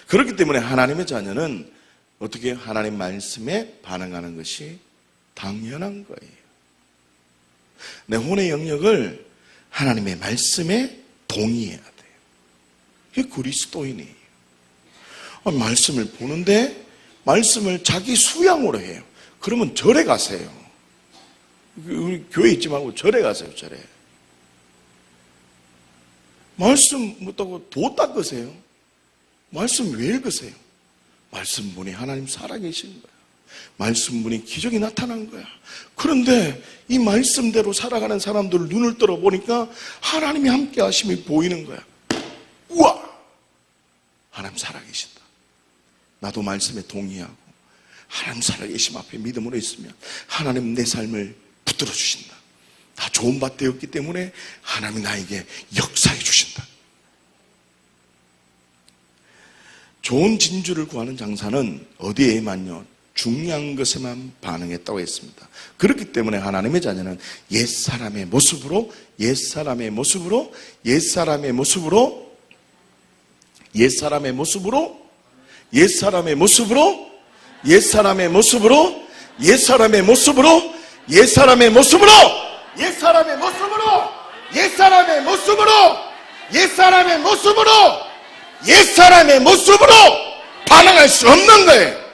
그렇기 때문에 하나님의 자녀는 어떻게 하나님 말씀에 반응하는 것이 당연한 거예요. 내 혼의 영역을 하나님의 말씀에 동의해야 돼요. 이게 그리스도인이에요. 말씀을 보는데 말씀을 자기 수양으로 해요. 그러면 절에 가세요. 우리 교회 있지 말고 절에 가세요. 절에. 말씀 못하고 도 닦으세요. 말씀 왜 읽으세요? 말씀분이 하나님 살아계신 거야. 말씀분이 기적이 나타난 거야. 그런데 이 말씀대로 살아가는 사람들 눈을 떨어보니까 하나님이 함께 하심이 보이는 거야. 우와! 하나님 살아계신다. 나도 말씀에 동의하고 하나님 살아계심 앞에 믿음으로 있으면 하나님 내 삶을 붙들어 주신다. 다 좋은 밭 되었기 때문에 하나님이 나에게 역사해 주신다. 좋은 진주를 구하는 장사는 어디에만요? 중요한 것에만 반응했다고 했습니다. 그렇기 때문에 하나님의 자녀는 옛사람의 모습으로 반응할 수 없는 거예요.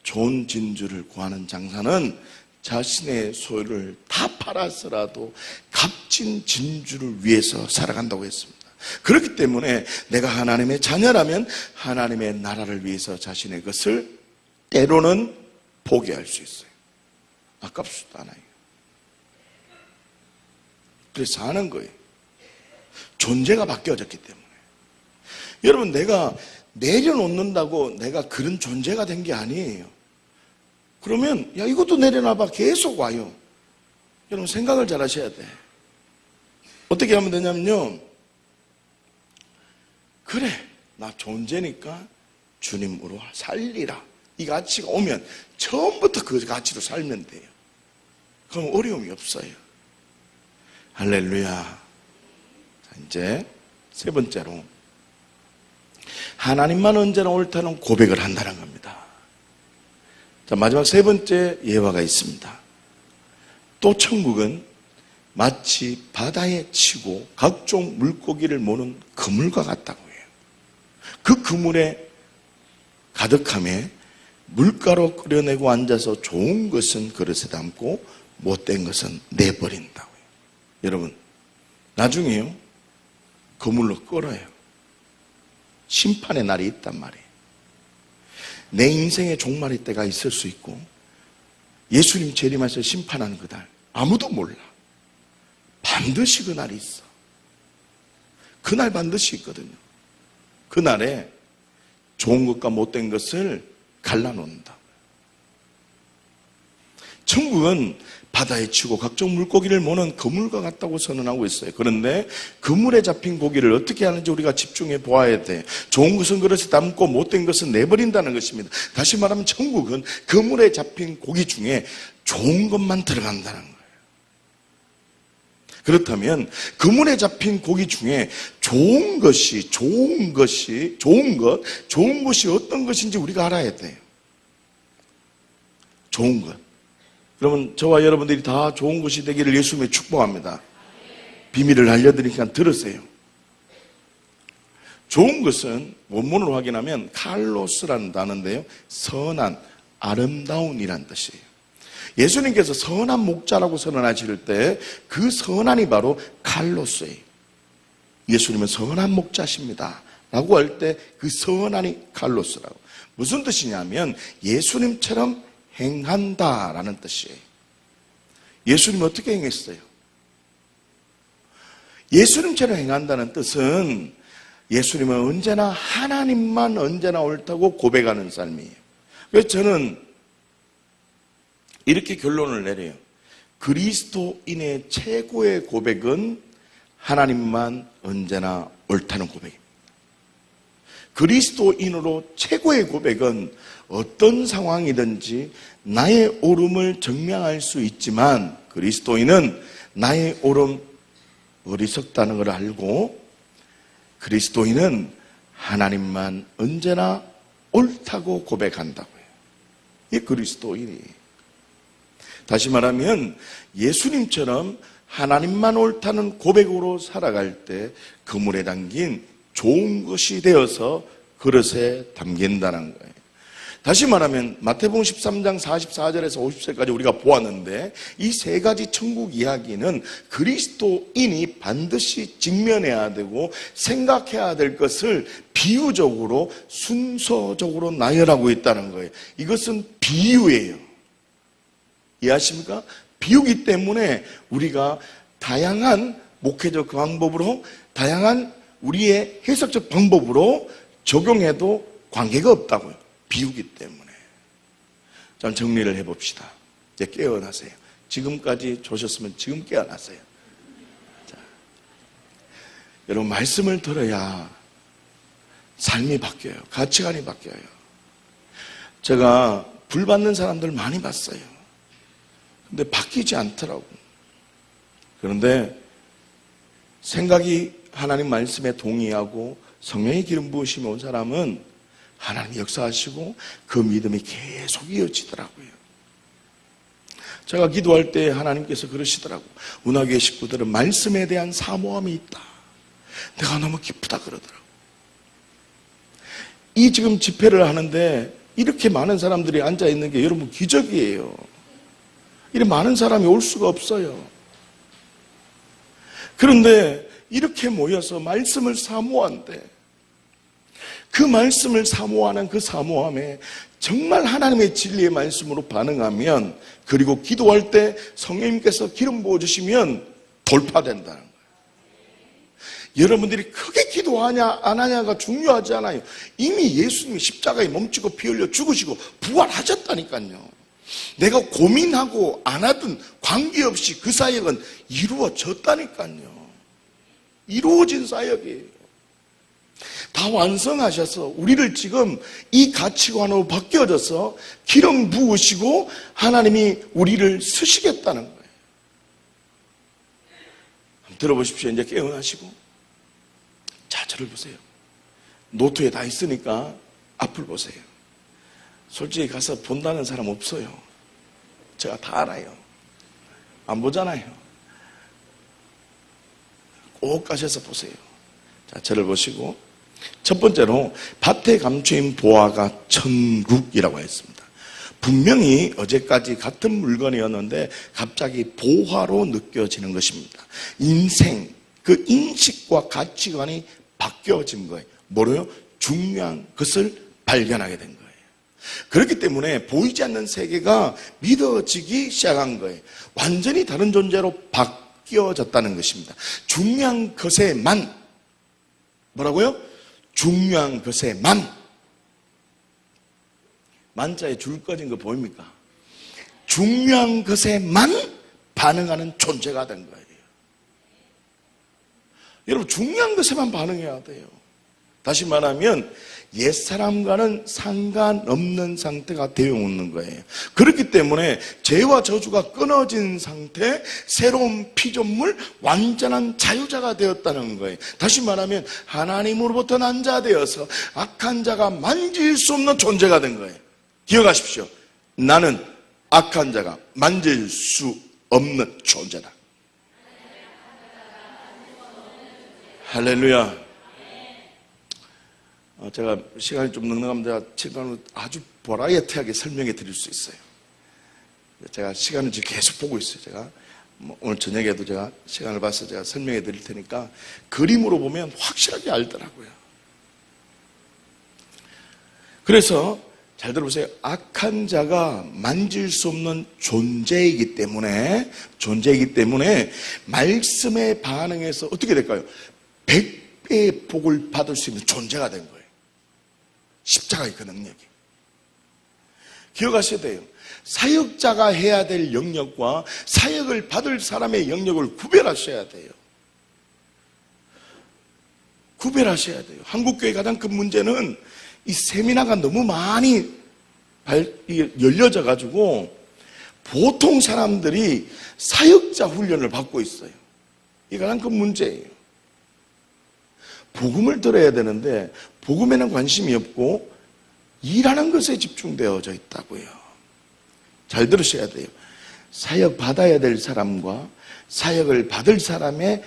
좋은 진주를 구하는 장사는 자신의 소유를 다 팔아서라도 값진 진주를 위해서 살아간다고 했습니다. 그렇기 때문에 내가 하나님의 자녀라면 하나님의 나라를 위해서 자신의 것을 때로는 포기할 수 있어요. 아깝지도 않아요. 그래서 하는 거예요. 존재가 바뀌어졌기 때문에. 여러분, 내가 내려놓는다고 내가 그런 존재가 된 게 아니에요. 그러면 야, 이것도 내려놔봐. 계속 와요. 여러분, 생각을 잘 하셔야 돼. 어떻게 하면 되냐면요, 그래, 나 존재니까 주님으로 살리라. 이 가치가 오면 처음부터 그 가치로 살면 돼요. 그럼 어려움이 없어요. 할렐루야. 자, 이제 세 번째로 하나님만 언제나 옳다는 고백을 한다는 겁니다. 자, 마지막 세 번째 예화가 있습니다. 또 천국은 마치 바다에 치고 각종 물고기를 모는 그물과 같다고 해요. 그 그물에 가득함에 물가로 끓여내고 앉아서 좋은 것은 그릇에 담고 못된 것은 내버린다고요. 여러분, 나중에요 그물로 끌어요. 심판의 날이 있단 말이에요. 내 인생의 종말의 때가 있을 수 있고 예수님 재림하셔서 심판하는 그날 아무도 몰라. 반드시 그날이 있어. 그날 반드시 있거든요. 그날에 좋은 것과 못된 것을 갈라놓는다. 천국은 바다에 치고 각종 물고기를 모는 그물과 같다고 선언하고 있어요. 그런데 그물에 잡힌 고기를 어떻게 하는지 우리가 집중해 보아야 돼. 좋은 것은 그릇에 담고 못된 것은 내버린다는 것입니다. 다시 말하면 천국은 그물에 잡힌 고기 중에 좋은 것만 들어간다는 거예요. 그렇다면 그물에 잡힌 고기 중에 좋은 것이 어떤 것인지 우리가 알아야 돼요. 좋은 것. 그러면 저와 여러분들이 다 좋은 것이 되기를 예수님의 축복합니다. 비밀을 알려드리니까 들으세요. 좋은 것은 원문으로 확인하면 칼로스라는 단어인데요, 선한, 아름다운이란 뜻이에요. 예수님께서 선한 목자라고 선언하실 때 그 선한이 바로 칼로스예요. 예수님은 선한 목자십니다 라고 할 때 그 선한이 칼로스라고. 무슨 뜻이냐면 예수님처럼 행한다라는 뜻이에요. 예수님은 어떻게 행했어요? 예수님처럼 행한다는 뜻은 예수님은 언제나 하나님만 언제나 옳다고 고백하는 삶이에요. 그래서 저는 이렇게 결론을 내려요. 그리스도인의 최고의 고백은 하나님만 언제나 옳다는 고백입니다. 그리스도인으로 최고의 고백은 어떤 상황이든지 나의 옳음을 증명할 수 있지만 그리스도인은 나의 옳음 어리석다는 걸 알고 그리스도인은 하나님만 언제나 옳다고 고백한다고요. 이 그리스도인이에요. 다시 말하면 예수님처럼 하나님만 옳다는 고백으로 살아갈 때 그물에 담긴 좋은 것이 되어서 그릇에 담긴다는 거예요. 다시 말하면 마태복음 13장 44절에서 50절까지 우리가 보았는데 이 세 가지 천국 이야기는 그리스도인이 반드시 직면해야 되고 생각해야 될 것을 비유적으로 순서적으로 나열하고 있다는 거예요. 이것은 비유예요. 이해하십니까? 비유기 때문에 우리가 다양한 목회적 방법으로 다양한 우리의 해석적 방법으로 적용해도 관계가 없다고요. 비우기 때문에. 자, 정리를 해봅시다. 이제 깨어나세요. 지금까지 조셨으면 지금 깨어나세요. 자, 여러분 말씀을 들어야 삶이 바뀌어요. 가치관이 바뀌어요. 제가 불 받는 사람들 많이 봤어요. 근데 바뀌지 않더라고. 그런데 생각이 하나님 말씀에 동의하고 성령의 기름 부으심이 온 사람은 하나님이 역사하시고 그 믿음이 계속 이어지더라고요. 제가 기도할 때 하나님께서 그러시더라고. 운하교회 식구들은 말씀에 대한 사모함이 있다. 내가 너무 기쁘다 그러더라고. 이 지금 집회를 하는데 이렇게 많은 사람들이 앉아있는 게 여러분 기적이에요. 이렇게 많은 사람이 올 수가 없어요. 그런데 이렇게 모여서 말씀을 사모한대. 그 말씀을 사모하는 그 사모함에 정말 하나님의 진리의 말씀으로 반응하면, 그리고 기도할 때 성령님께서 기름 부어주시면 돌파된다는 거예요. 여러분들이 크게 기도하냐 안 하냐가 중요하지 않아요. 이미 예수님이 십자가에 몸치고 피 흘려 죽으시고 부활하셨다니까요. 내가 고민하고 안 하든 관계없이 그 사역은 이루어졌다니까요. 이루어진 사역이에요. 다 완성하셔서 우리를 지금 이 가치관으로 바뀌어져서 기름 부으시고 하나님이 우리를 쓰시겠다는 거예요. 한번 들어보십시오. 이제 깨어나시고. 자, 저를 보세요. 노트에 다 있으니까 앞을 보세요. 솔직히 가서 본다는 사람 없어요. 제가 다 알아요. 안 보잖아요. 꼭 가셔서 보세요. 자, 저를 보시고. 첫 번째로 밭에 감추인 보화가 천국이라고 했습니다. 분명히 어제까지 같은 물건이었는데 갑자기 보화로 느껴지는 것입니다. 인생, 그 인식과 가치관이 바뀌어진 거예요. 뭐로요? 중요한 것을 발견하게 된 거예요. 그렇기 때문에 보이지 않는 세계가 믿어지기 시작한 거예요. 완전히 다른 존재로 바뀌어졌다는 것입니다. 중요한 것에만, 뭐라고요? 중요한 것에만. 만자에 줄 꺼진 거 보입니까? 중요한 것에만 반응하는 존재가 된 거예요. 여러분, 중요한 것에만 반응해야 돼요. 다시 말하면 옛사람과는 상관없는 상태가 되어 있는 거예요. 그렇기 때문에 죄와 저주가 끊어진 상태, 새로운 피조물, 완전한 자유자가 되었다는 거예요. 다시 말하면 하나님으로부터 난 자 되어서 악한 자가 만질 수 없는 존재가 된 거예요. 기억하십시오. 나는 악한 자가 만질 수 없는 존재다. 할렐루야. 제가 시간이 좀 넉넉하면 제가 칠판으로 아주 버라이어티하게 설명해 드릴 수 있어요. 제가 시간을 지금 계속 보고 있어요. 제가 오늘 저녁에도 제가 시간을 봐서 제가 설명해 드릴 테니까 그림으로 보면 확실하게 알더라고요. 그래서 잘 들어보세요. 악한 자가 만질 수 없는 존재이기 때문에 말씀에 반응해서 어떻게 될까요? 100배의 복을 받을 수 있는 존재가 된 거예요. 십자가의 그 능력이. 기억하셔야 돼요. 사역자가 해야 될 영역과 사역을 받을 사람의 영역을 구별하셔야 돼요. 구별하셔야 돼요. 한국교회 가장 큰 문제는 이 세미나가 너무 많이 열려져 가지고 보통 사람들이 사역자 훈련을 받고 있어요. 이게 가장 큰 문제예요. 복음을 들어야 되는데 복음에는 관심이 없고 일하는 것에 집중되어져 있다고요. 잘 들으셔야 돼요. 사역 받아야 될 사람과 사역을 받을 사람의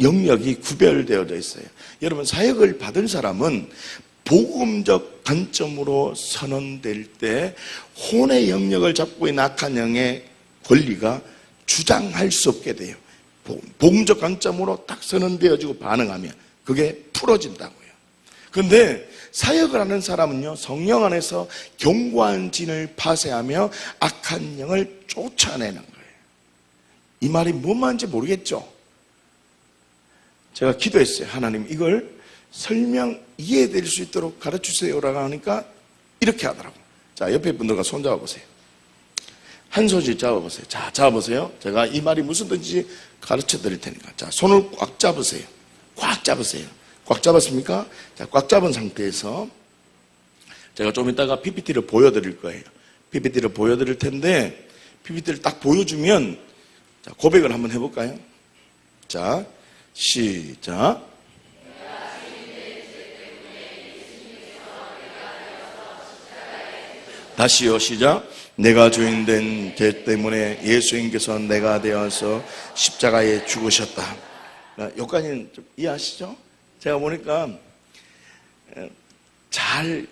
영역이 구별되어져 있어요. 여러분, 사역을 받을 사람은 복음적 관점으로 선언될 때 혼의 영역을 잡고 있는 악한 영의 권리가 주장할 수 없게 돼요. 복음적 관점으로 딱 선언되어지고 반응하면 그게 풀어진다고요. 그런데 사역을 하는 사람은요, 성령 안에서 견고한 진을 파쇄하며 악한 영을 쫓아내는 거예요. 이 말이 뭔 말인지 모르겠죠? 제가 기도했어요. 하나님, 이걸 설명 이해될 수 있도록 가르쳐주세요라고 하니까 이렇게 하더라고. 자, 옆에 분들과 손 잡아보세요. 한 손씩 잡아보세요. 자, 잡아보세요. 제가 이 말이 무슨 뜻인지 가르쳐 드릴 테니까. 자, 손을 꽉 잡으세요. 꽉 잡으세요. 꽉 잡았습니까? 자, 꽉 잡은 상태에서 제가 좀 이따가 PPT를 보여드릴 거예요. PPT를 보여드릴 텐데 PPT를 딱 보여주면 자, 고백을 한번 해볼까요? 자, 시작. 다시요, 시작. 내가 주인된 죄 때문에 예수님께서 내가 되어서 십자가에 죽으셨다. 여기까지는 좀 이해하시죠? 제가 보니까 잘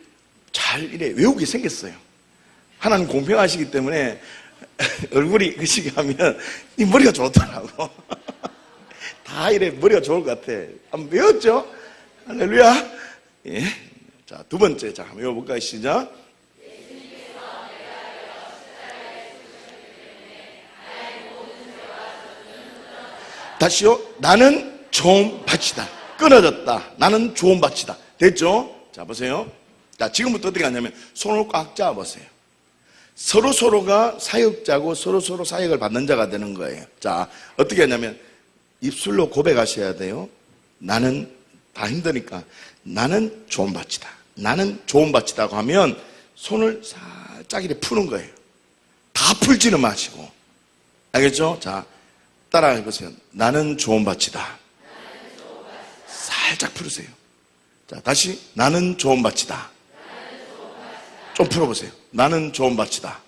이래 외우게 생겼어요. 하나님 공평하시기 때문에 얼굴이 그시기 하면 이 머리가 좋더라고. 다 이래 머리가 좋을 것 같아. 한번 외웠죠? 할렐루야. 예. 자, 두 번째. 자, 한번 외워볼까요? 시작. 다시요. 나는 좋은 밭이다. 끊어졌다. 나는 좋은 밭이다. 됐죠? 자, 보세요. 자, 지금부터 어떻게 하냐면 손을 꽉 잡아보세요. 서로가 사역자고 서로 사역을 받는 자가 되는 거예요. 자, 어떻게 하냐면 입술로 고백하셔야 돼요. 나는 다 힘드니까 나는 좋은 밭이다. 나는 좋은 밭이다고 하면 손을 살짝 이렇게 푸는 거예요. 다 풀지는 마시고. 알겠죠? 자, 따라 해보세요. 나는 좋은 밭이다. 살짝 풀으세요. 자, 다시. 나는 좋은 밭이다. 좀 풀어보세요. 나는 좋은 밭이다.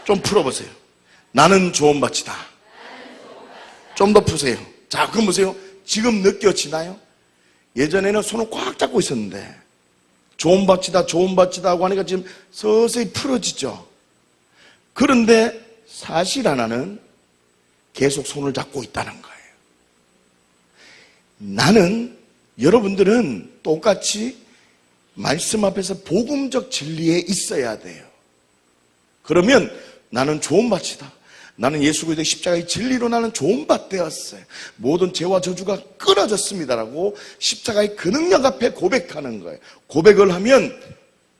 좀 풀어보세요. 나는 좋은 밭이다. 좀 더 푸세요. 자, 그럼 보세요. 지금 느껴지나요? 예전에는 손을 꽉 잡고 있었는데 좋은 밭이다, 좋은 밭이다 하고 하니까 지금 서서히 풀어지죠. 그런데 사실 하나는 계속 손을 잡고 있다는 거예요. 나는, 여러분들은 똑같이 말씀 앞에서 복음적 진리에 있어야 돼요. 그러면 나는 좋은 밭이다. 나는 예수 그리스도의 십자가의 진리로 나는 좋은 밭 되었어요. 모든 죄와 저주가 끊어졌습니다라고 십자가의 그 능력 앞에 고백하는 거예요. 고백을 하면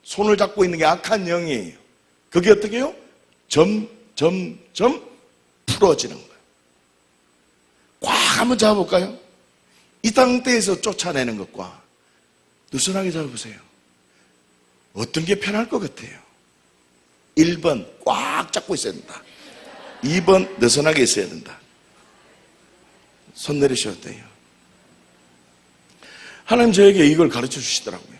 손을 잡고 있는 게 악한 영이에요. 그게 어떻게 해요? 점점 풀어지는 거예요. 꽉 한번 잡아볼까요? 이 상태에서 쫓아내는 것과 느슨하게 잡아보세요. 어떤 게 편할 것 같아요? 1번 꽉 잡고 있어야 된다. 2번 느슨하게 있어야 된다. 손 내리셔도 돼요. 하나님 저에게 이걸 가르쳐 주시더라고요.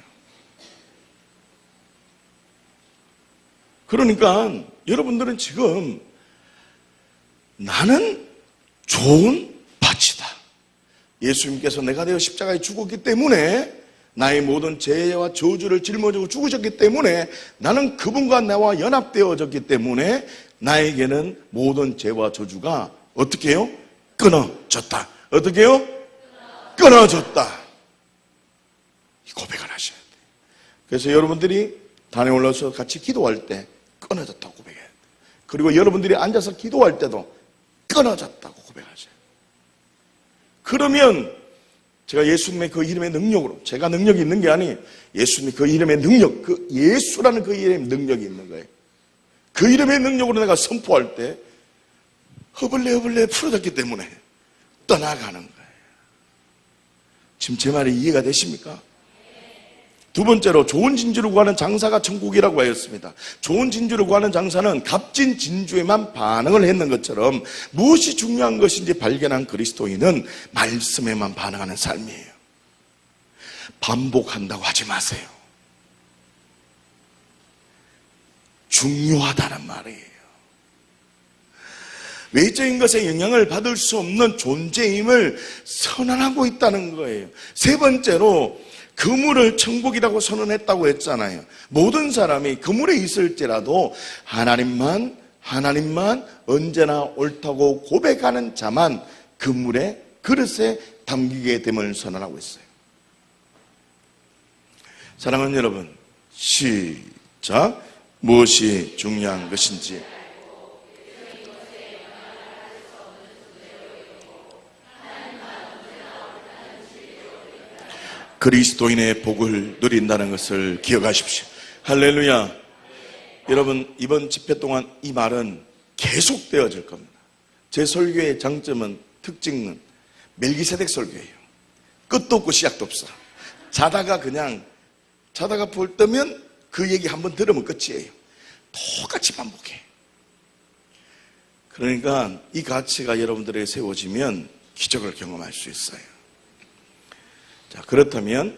그러니까 여러분들은 지금 나는 좋은 밭이다. 예수님께서 내가 되어 십자가에 죽었기 때문에 나의 모든 죄와 저주를 짊어지고 죽으셨기 때문에 나는 그분과 나와 연합되어졌기 때문에 나에게는 모든 죄와 저주가 어떻게 해요? 끊어졌다. 어떻게 해요? 끊어졌다. 이 고백을 하셔야 돼요. 그래서 여러분들이 단에 올라서 같이 기도할 때 끊어졌다고 고백해야 돼요. 그리고 여러분들이 앉아서 기도할 때도 끊어졌다고 고백하셔야 돼요. 그러면 제가 예수님의 그 이름의 능력으로, 제가 능력이 있는 게 아니, 예수님의 그 이름의 능력, 그 예수라는 그 이름의 능력이 있는 거예요. 그 이름의 능력으로 내가 선포할 때 허벌레 풀어졌기 때문에 떠나가는 거예요. 지금 제 말이 이해가 되십니까? 두 번째로 좋은 진주를 구하는 장사가 천국이라고 하였습니다. 좋은 진주를 구하는 장사는 값진 진주에만 반응을 했는 것처럼 무엇이 중요한 것인지 발견한 그리스도인은 말씀에만 반응하는 삶이에요. 반복한다고 하지 마세요. 중요하다는 말이에요. 외적인 것에 영향을 받을 수 없는 존재임을 선언하고 있다는 거예요. 세 번째로 그물을 천국이라고 선언했다고 했잖아요. 모든 사람이 그물에 있을지라도 하나님만 언제나 옳다고 고백하는 자만 그물에 그릇에 담기게 됨을 선언하고 있어요. 사랑하는 여러분, 시작. 무엇이 중요한 것인지 그리스도인의 복을 누린다는 것을 기억하십시오. 할렐루야. 여러분, 이번 집회 동안 이 말은 계속되어질 겁니다. 제 설교의 장점은, 특징은 멜기세덱 설교예요. 끝도 없고 시작도 없어. 자다가 볼 때면 그 얘기 한번 들으면 끝이에요. 똑같이 반복해. 그러니까 이 가치가 여러분들에게 세워지면 기적을 경험할 수 있어요. 자, 그렇다면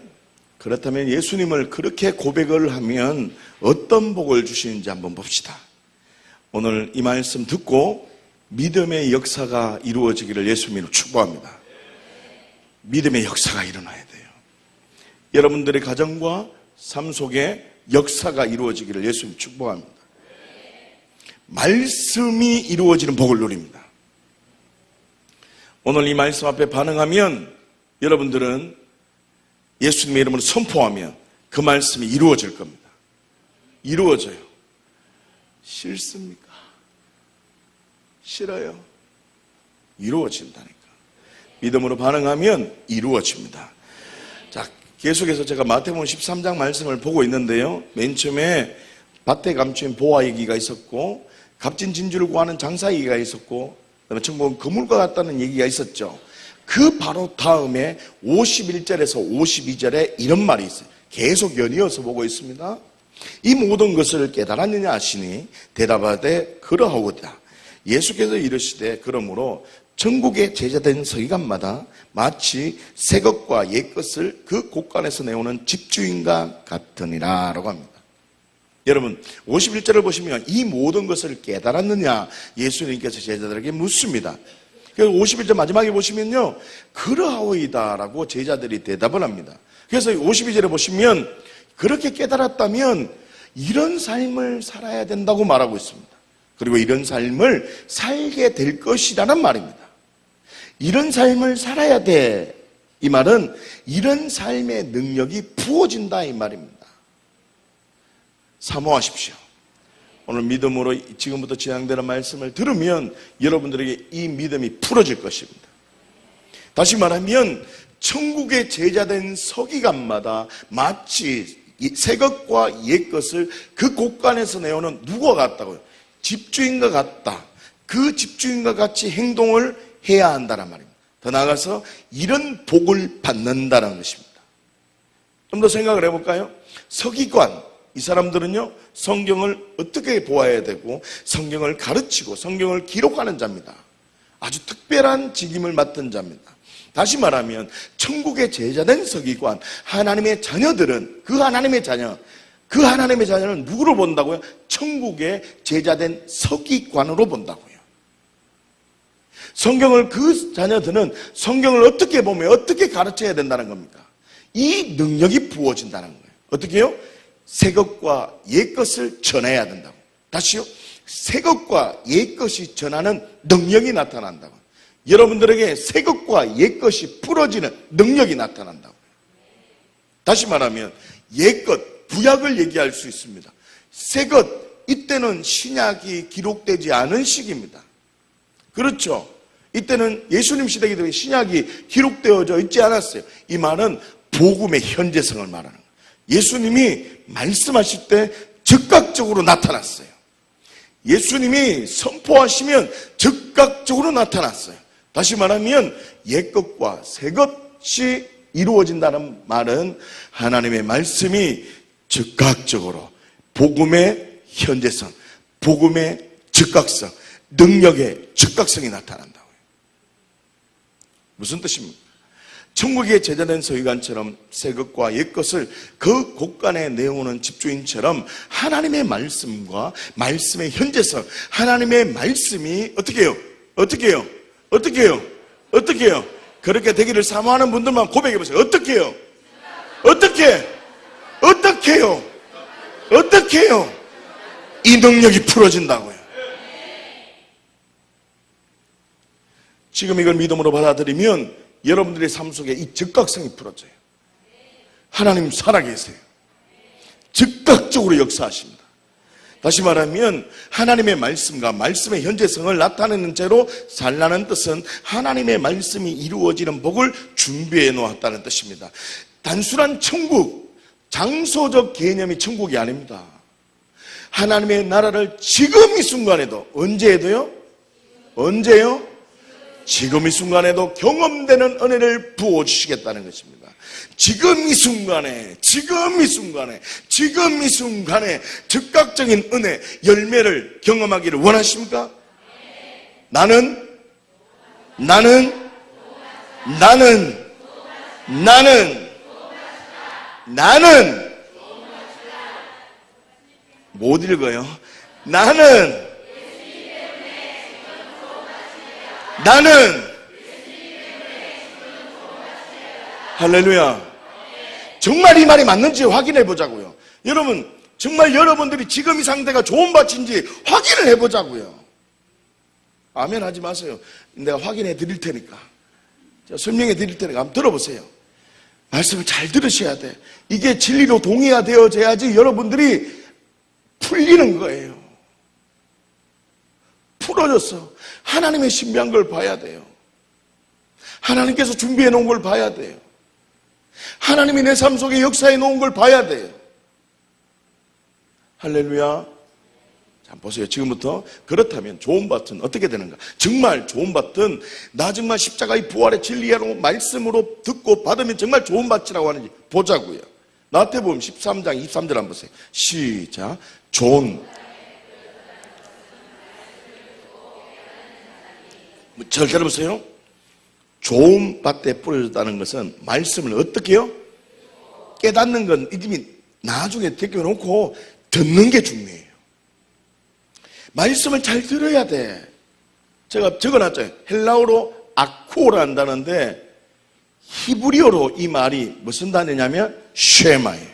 예수님을 그렇게 고백을 하면 어떤 복을 주시는지 한번 봅시다. 오늘 이 말씀 듣고 믿음의 역사가 이루어지기를 예수님으로 축복합니다. 믿음의 역사가 일어나야 돼요. 여러분들의 가정과 삶 속에 역사가 이루어지기를 예수님 축복합니다. 말씀이 이루어지는 복을 누립니다. 오늘 이 말씀 앞에 반응하면 여러분들은 예수님의 이름으로 선포하면 그 말씀이 이루어질 겁니다. 이루어져요. 싫습니까? 싫어요. 이루어진다니까. 믿음으로 반응하면 이루어집니다. 자, 계속해서 제가 마태복음 13장 말씀을 보고 있는데요. 맨 처음에 밭에 감추인 보화 얘기가 있었고, 값진 진주를 구하는 장사 얘기가 있었고, 그다음에 천국은 그물과 같다는 얘기가 있었죠. 그 바로 다음에 51절에서 52절에 이런 말이 있어요. 계속 연이어서 보고 있습니다. 이 모든 것을 깨달았느냐 하시니 대답하되 그러하오다. 예수께서 이르시되 그러므로 천국의 제자된 서기관마다 마치 새 것과 옛 것을 그 곳간에서 내오는 집주인과 같으니라 라고 합니다. 여러분 51절을 보시면 이 모든 것을 깨달았느냐 예수님께서 제자들에게 묻습니다. 그래서 51절 마지막에 보시면요 그러하오이다 라고 제자들이 대답을 합니다. 그래서 52절에 보시면 그렇게 깨달았다면 이런 삶을 살아야 된다고 말하고 있습니다. 그리고 이런 삶을 살게 될 것이라는 말입니다. 이런 삶을 살아야 돼. 이 말은 이런 삶의 능력이 부어진다 이 말입니다. 사모하십시오. 오늘 믿음으로 지금부터 진행되는 말씀을 들으면 여러분들에게 이 믿음이 풀어질 것입니다. 다시 말하면 천국의 제자된 서기관마다 마치 새 것과 옛 것을 그 곳간에서 내오는 누구와 같다고요? 집주인과 같다. 그 집주인과 같이 행동을 해야 한다는 말입니다. 더 나아가서 이런 복을 받는다는 것입니다. 좀 더 생각을 해볼까요? 서기관, 이 사람들은요 성경을 어떻게 보아야 되고 성경을 가르치고 성경을 기록하는 자입니다. 아주 특별한 직임을 맡은 자입니다. 다시 말하면 천국의 제자된 서기관, 하나님의 자녀들은 그 하나님의 자녀는 누구로 본다고요? 천국의 제자된 서기관으로 본다고요. 성경을 그 자녀들은 성경을 어떻게 보며 어떻게 가르쳐야 된다는 겁니까? 이 능력이 부어진다는 거예요. 어떻게 해요? 새 것과 옛 것을 전해야 된다고. 다시요. 새 것과 옛 것이 전하는 능력이 나타난다고. 여러분들에게 새 것과 옛 것이 풀어지는 능력이 나타난다고. 다시 말하면 옛 것, 구약을 얘기할 수 있습니다. 새 것, 이때는 신약이 기록되지 않은 시기입니다. 그렇죠. 이때는 예수님 시대이기 때문에 신약이 기록되어져 있지 않았어요. 이 말은 복음의 현재성을 말하는 거예요. 예수님이 말씀하실 때 즉각적으로 나타났어요. 예수님이 선포하시면 즉각적으로 나타났어요. 다시 말하면 옛 것과 새 것이 이루어진다는 말은 하나님의 말씀이 즉각적으로 복음의 현재성, 복음의 즉각성, 능력의 즉각성이 나타난다고요. 무슨 뜻입니까? 천국의 제자된 서기관처럼 새 것과 옛 것을 그 곳간에 내오는 집주인처럼 하나님의 말씀과 말씀의 현재성, 하나님의 말씀이 어떻게 해요? 어떻게 해요? 어떻게 해요? 어떻게 해요? 그렇게 되기를 사모하는 분들만 고백해 보세요. 어떻게 해요? 어떻게? 어떻게 해요? 어떻게 해요? 이 능력이 풀어진다고요. 지금 이걸 믿음으로 받아들이면 여러분들의 삶 속에 이 즉각성이 풀어져요. 하나님 살아계세요. 즉각적으로 역사하십니다. 다시 말하면 하나님의 말씀과 말씀의 현재성을 나타내는 채로 살라는 뜻은 하나님의 말씀이 이루어지는 복을 준비해 놓았다는 뜻입니다. 단순한 천국, 장소적 개념이 천국이 아닙니다. 하나님의 나라를 지금 이 순간에도, 언제 해도요? 언제요? 지금 이 순간에도 경험되는 은혜를 부어주시겠다는 것입니다. 지금 이 순간에 즉각적인 은혜, 열매를 경험하기를 원하십니까? 나는 못 읽어요. 나는 할렐루야. 정말 이 말이 맞는지 확인해 보자고요. 여러분, 정말 여러분들이 지금 이 상태가 좋은 밭인지 확인을 해 보자고요. 아멘 하지 마세요. 내가 확인해 드릴 테니까, 제가 설명해 드릴 테니까 한번 들어보세요. 말씀을 잘 들으셔야 돼. 이게 진리로 동의가 되어져야지 여러분들이 풀리는 거예요. 풀어졌어. 하나님의 신비한 걸 봐야 돼요. 하나님께서 준비해 놓은 걸 봐야 돼요. 하나님이 내 삶 속에 역사해 놓은 걸 봐야 돼요. 할렐루야. 자, 보세요. 지금부터 그렇다면 좋은 밭은 어떻게 되는가? 정말 좋은 밭은 나 정말 십자가의 부활의 진리로 말씀으로 듣고 받으면 정말 좋은 밭이라고 하는지 보자고요. 마태복음 13장 23절 한번 보세요. 시작. 좋은 잘 들어보세요. 좋은 밭에 뿌려졌다는 것은 말씀을 어떻게 해요? 깨닫는 건 이미 나중에 제껴놓고 듣는 게 중요해요. 말씀을 잘 들어야 돼. 제가 적어놨죠. 헬라어로 아쿠오라 한다는데 히브리어로 이 말이 무슨 단어냐면 쉐마예요.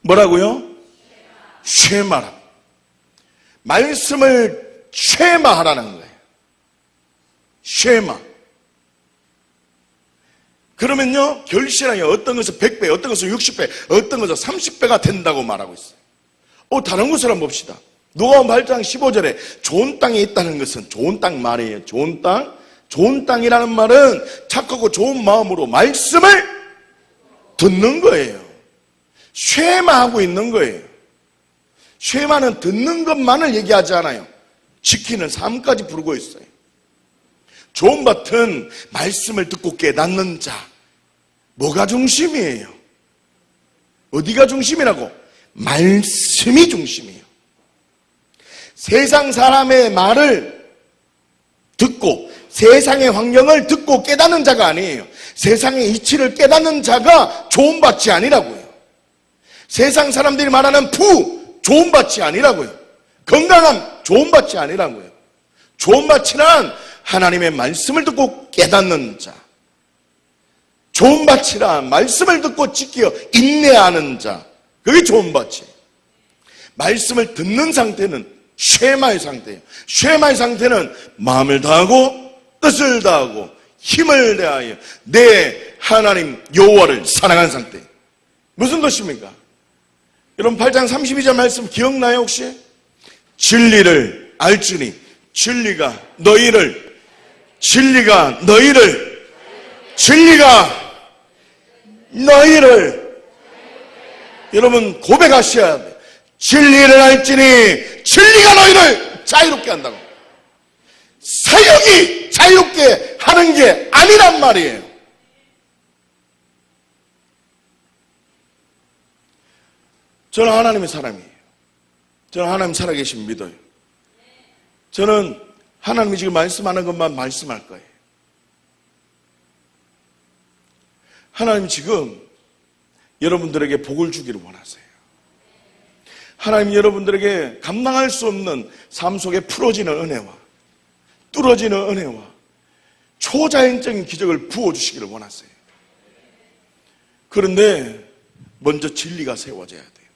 뭐라고요? 쉐마라. 말씀을 쉐마하라는 거예요. 쉐마. 그러면요, 결실하여 어떤 것은 100배, 어떤 것은 60배, 어떤 것은 30배가 된다고 말하고 있어요. 다른 것을 한번 봅시다. 누가복음 8장 15절에 좋은 땅에 있다는 것은 좋은 땅 말이에요. 좋은 땅. 좋은 땅이라는 말은 착하고 좋은 마음으로 말씀을 듣는 거예요. 쉐마하고 있는 거예요. 쉐마는 듣는 것만을 얘기하지 않아요. 지키는 삶까지 부르고 있어요. 좋은 밭은 말씀을 듣고 깨닫는 자. 뭐가 중심이에요? 어디가 중심이라고? 말씀이 중심이에요. 세상 사람의 말을 듣고 세상의 환경을 듣고 깨닫는 자가 아니에요. 세상의 이치를 깨닫는 자가 좋은 밭이 아니라고요. 세상 사람들이 말하는 부, 좋은 밭이 아니라고요. 건강함, 좋은 밭이 아니라고요. 좋은 밭이란 하나님의 말씀을 듣고 깨닫는 자. 좋은 밭이란 말씀을 듣고 지켜 인내하는 자. 그게 좋은 밭이에요. 말씀을 듣는 상태는 쉐마의 상태예요. 쉐마의 상태는 마음을 다하고 뜻을 다하고 힘을 다하여 내 하나님 여호와를 사랑하는 상태예요. 무슨 뜻입니까? 여러분 8장 32절 말씀 기억나요 혹시? 진리를 알지니 진리가 너희를 여러분 고백하셔야 돼요. 진리를 알지니 진리가 너희를 자유롭게 한다고. 사역이 자유롭게 하는 게 아니란 말이에요. 저는 하나님의 사람이에요. 저는 하나님 살아계신 믿어요. 저는 하나님이 지금 말씀하는 것만 말씀할 거예요. 하나님 지금 여러분들에게 복을 주기를 원하세요. 하나님 여러분들에게 감당할 수 없는 삶 속에 풀어지는 은혜와 뚫어지는 은혜와 초자연적인 기적을 부어주시기를 원하세요. 그런데 먼저 진리가 세워져야 돼요.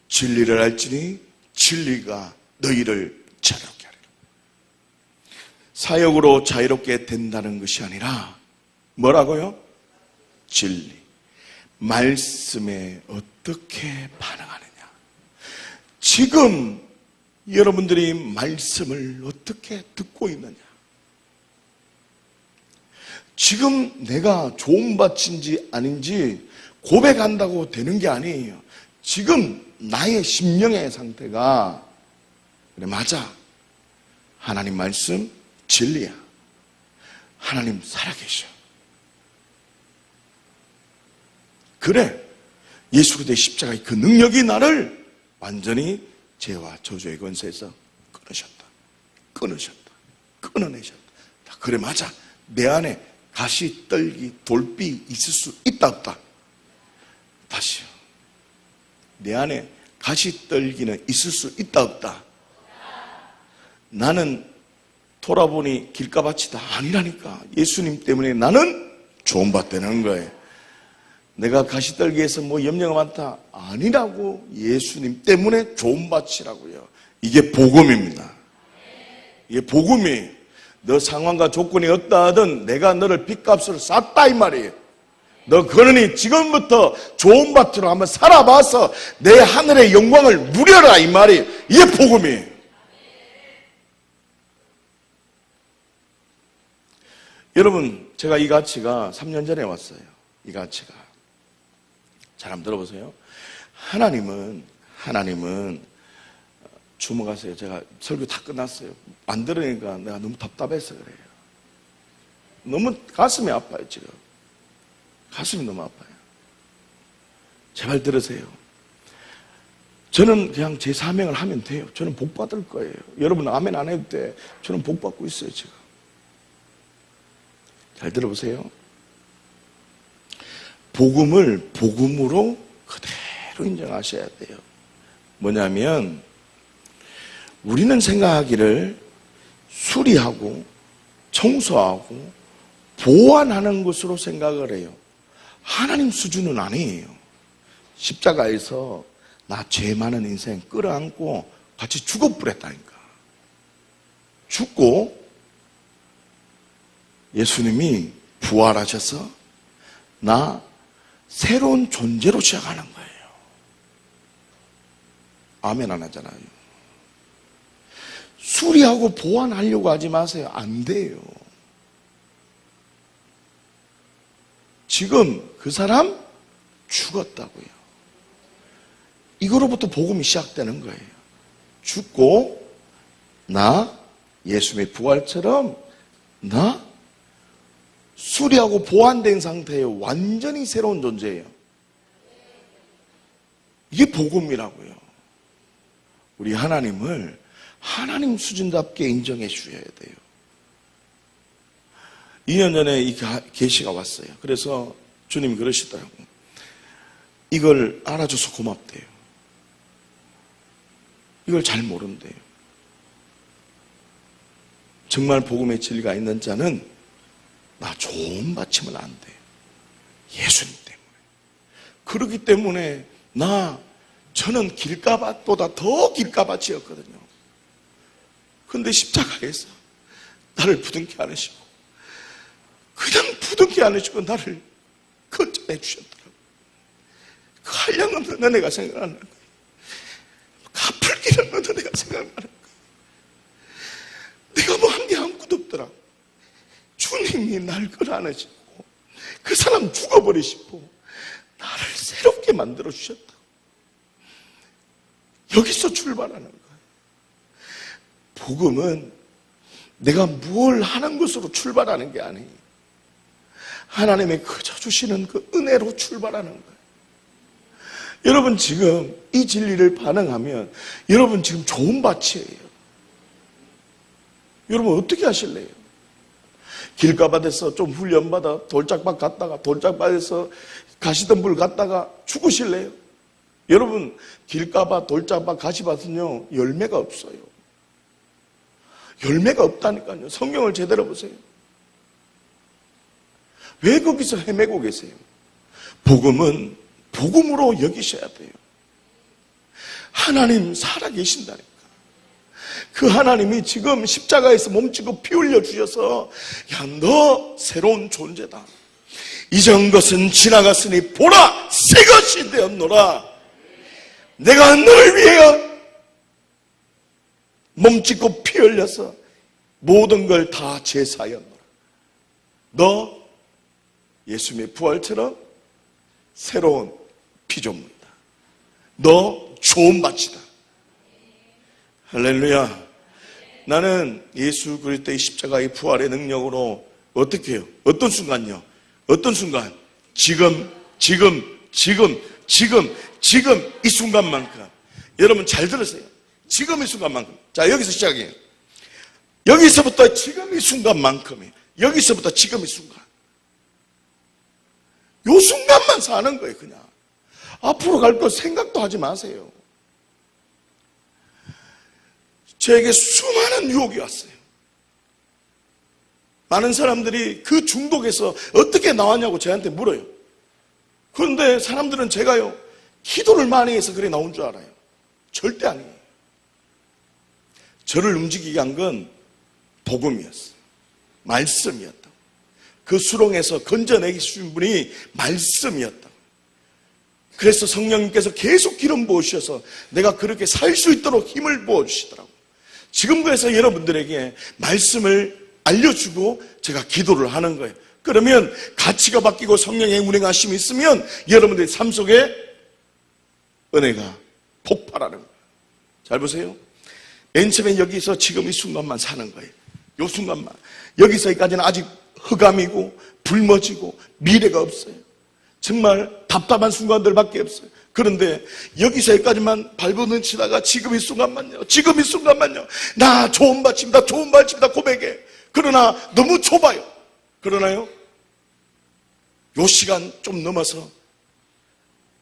진리를 알지니 진리가 너희를 자유롭게 하리라. 사역으로 자유롭게 된다는 것이 아니라 뭐라고요? 진리. 말씀에 어떻게 반응하느냐. 지금 여러분들이 말씀을 어떻게 듣고 있느냐. 지금 내가 좋은 밭인지 아닌지 고백한다고 되는 게 아니에요. 지금 나의 심령의 상태가 그래 맞아. 하나님 말씀 진리야. 하나님 살아계셔. 그래. 예수 그리스도의 십자가의 그 능력이 나를 완전히 죄와 저주의 권세에서 끊어내셨다. 그래 맞아. 내 안에 가시, 떨기, 돌비 있을 수 있다 없다. 다시요. 내 안에 가시, 떨기는 있을 수 있다 없다. 나는 돌아보니 길가밭이다. 아니라니까. 예수님 때문에 나는 좋은 밭 되는 거예요. 내가 가시떨기에서 뭐 염려가 많다. 아니라고. 예수님 때문에 좋은 밭이라고요. 이게 복음입니다. 이게 복음이에요. 너 상황과 조건이 어떠 하든 내가 너를 빚값으로 쌌다 이 말이에요. 너 그러니 지금부터 좋은 밭으로 한번 살아봐서 내 하늘의 영광을 누려라 이 말이에요. 이게 복음이에요. 여러분 제가 이 가치가 3년 전에 왔어요. 이 가치가. 잘 한번 들어보세요. 하나님은 주무가세요. 제가 설교 다 끝났어요. 안 들으니까 내가 너무 답답해서 그래요. 너무 가슴이 아파요, 지금. 가슴이 너무 아파요. 제발 들으세요. 저는 그냥 제 사명을 하면 돼요. 저는 복 받을 거예요. 여러분 아멘 안 해도 돼. 저는 복 받고 있어요, 지금. 잘 들어보세요. 복음을 복음으로 그대로 인정하셔야 돼요. 뭐냐면 우리는 생각하기를 수리하고 청소하고 보완하는 것으로 생각을 해요. 하나님 수준은 아니에요. 십자가에서 나 죄 많은 인생 끌어안고 같이 죽어버렸다니까. 죽고 예수님이 부활하셔서 나 새로운 존재로 시작하는 거예요. 아멘 안 하잖아요. 수리하고 보완하려고 하지 마세요. 안 돼요. 지금 그 사람 죽었다고요. 이거로부터 복음이 시작되는 거예요. 죽고 나 예수님의 부활처럼 나 수리하고 보완된 상태예요. 완전히 새로운 존재예요. 이게 복음이라고요. 우리 하나님을 하나님 수준답게 인정해 주셔야 돼요. 2년 전에 이 계시가 왔어요. 그래서 주님이 그러시더라고요. 이걸 알아줘서 고맙대요. 이걸 잘 모른대요. 정말 복음의 진리가 있는 자는 나 좋은 받치면 안 돼요. 예수님 때문에. 그렇기 때문에 저는 길가밭보다 더 길가밭이었거든요. 그런데 십자가에서 나를 부둥켜 안으시고 그냥 부둥켜 안으시고 나를 건져내 주셨더라고요. 그 한량없는 은혜가 생각나는 거예요. 갚을 길 없는 은혜가 생각나는 거예요. 내가 뭐 한 게 아무것도 없더라. 주님이 날 끌어안으시고 그 사람 죽어버리시고 나를 새롭게 만들어 주셨다. 여기서 출발하는 거예요. 복음은 내가 뭘 하는 것으로 출발하는 게 아니에요. 하나님의 그저 주시는 그 은혜로 출발하는 거예요. 여러분 지금 이 진리를 반응하면 여러분 지금 좋은 밭이에요. 여러분 어떻게 하실래요? 길가밭에서 좀 훈련받아 돌짝밭 갔다가 돌짝밭에서 가시덤불 갔다가 죽으실래요? 여러분 길가밭 돌짝밭 가시밭은요 열매가 없어요. 열매가 없다니까요. 성경을 제대로 보세요. 왜 거기서 헤매고 계세요? 복음은 복음으로 여기셔야 돼요. 하나님 살아계신다니까. 그 하나님이 지금 십자가에서 몸치고 피 흘려 주셔서 야, 너 새로운 존재다. 이전 것은 지나갔으니 보라 새 것이 되었노라. 내가 너를 위하여 몸짓고 피 흘려서 모든 걸 다 제사하였노라. 너 예수님의 부활처럼 새로운 피조물이다. 너 좋은 밭이다. 할렐루야. 나는 예수 그리스도의 십자가의 부활의 능력으로 어떻게 해요? 어떤 순간요? 어떤 순간? 지금 이 순간만큼. 여러분 잘 들으세요. 지금 이 순간만큼. 자, 여기서 시작이에요. 여기서부터 지금 이 순간만큼이에요. 여기서부터 지금 이 순간. 요 순간만 사는 거예요, 그냥. 앞으로 갈 거 생각도 하지 마세요. 저에게 수많은 유혹이 왔어요. 많은 사람들이 그 중독에서 어떻게 나왔냐고 저한테 물어요. 그런데 사람들은 제가요, 기도를 많이 해서 그래 나온 줄 알아요. 절대 아니에요. 저를 움직이게 한 건 복음이었어요. 말씀이었다. 그 수렁에서 건져내신 분이 말씀이었다. 그래서 성령님께서 계속 기름 부으셔서 내가 그렇게 살 수 있도록 힘을 부어주시더라고요. 지금 그래서 여러분들에게 말씀을 알려주고 제가 기도를 하는 거예요. 그러면 가치가 바뀌고 성령의 운행하심이 있으면 여러분들의 삶 속에 은혜가 폭발하는 거예요. 잘 보세요. 맨 처음에 여기서 지금 이 순간만 사는 거예요. 이 순간만. 여기서까지는 아직 흑암이고 굶어지고 미래가 없어요. 정말 답답한 순간들밖에 없어요. 그런데 여기서까지만 발버둥 치다가 지금 이 순간만요. 지금 이 순간만요. 나 좋은 발칩니다. 좋은 발칩니다. 고백해. 그러나 너무 좁아요. 그러나요? 요 시간 좀 넘어서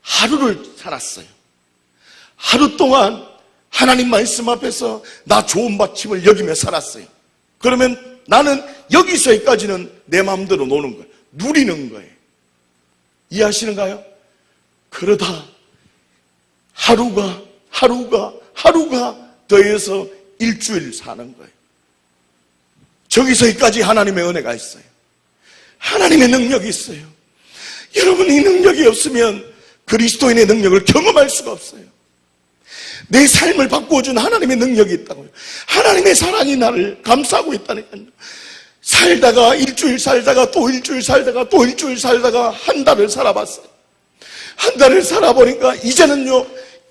하루를 살았어요. 하루 동안 하나님 말씀 앞에서 나 좋은 받침을 여기며 살았어요. 그러면 나는 여기서까지는 내 마음대로 노는 거예요. 누리는 거예요. 이해하시는가요? 그러다 하루가 더해서 일주일 사는 거예요. 저기서까지 하나님의 은혜가 있어요. 하나님의 능력이 있어요. 여러분, 이 능력이 없으면 그리스도인의 능력을 경험할 수가 없어요. 내 삶을 바꾸어준 하나님의 능력이 있다고요. 하나님의 사랑이 나를 감싸고 있다니까요. 살다가 일주일 살다가 또 일주일 살다가 또 일주일 살다가 한 달을 살아봤어요. 한 달을 살아보니까 이제는요,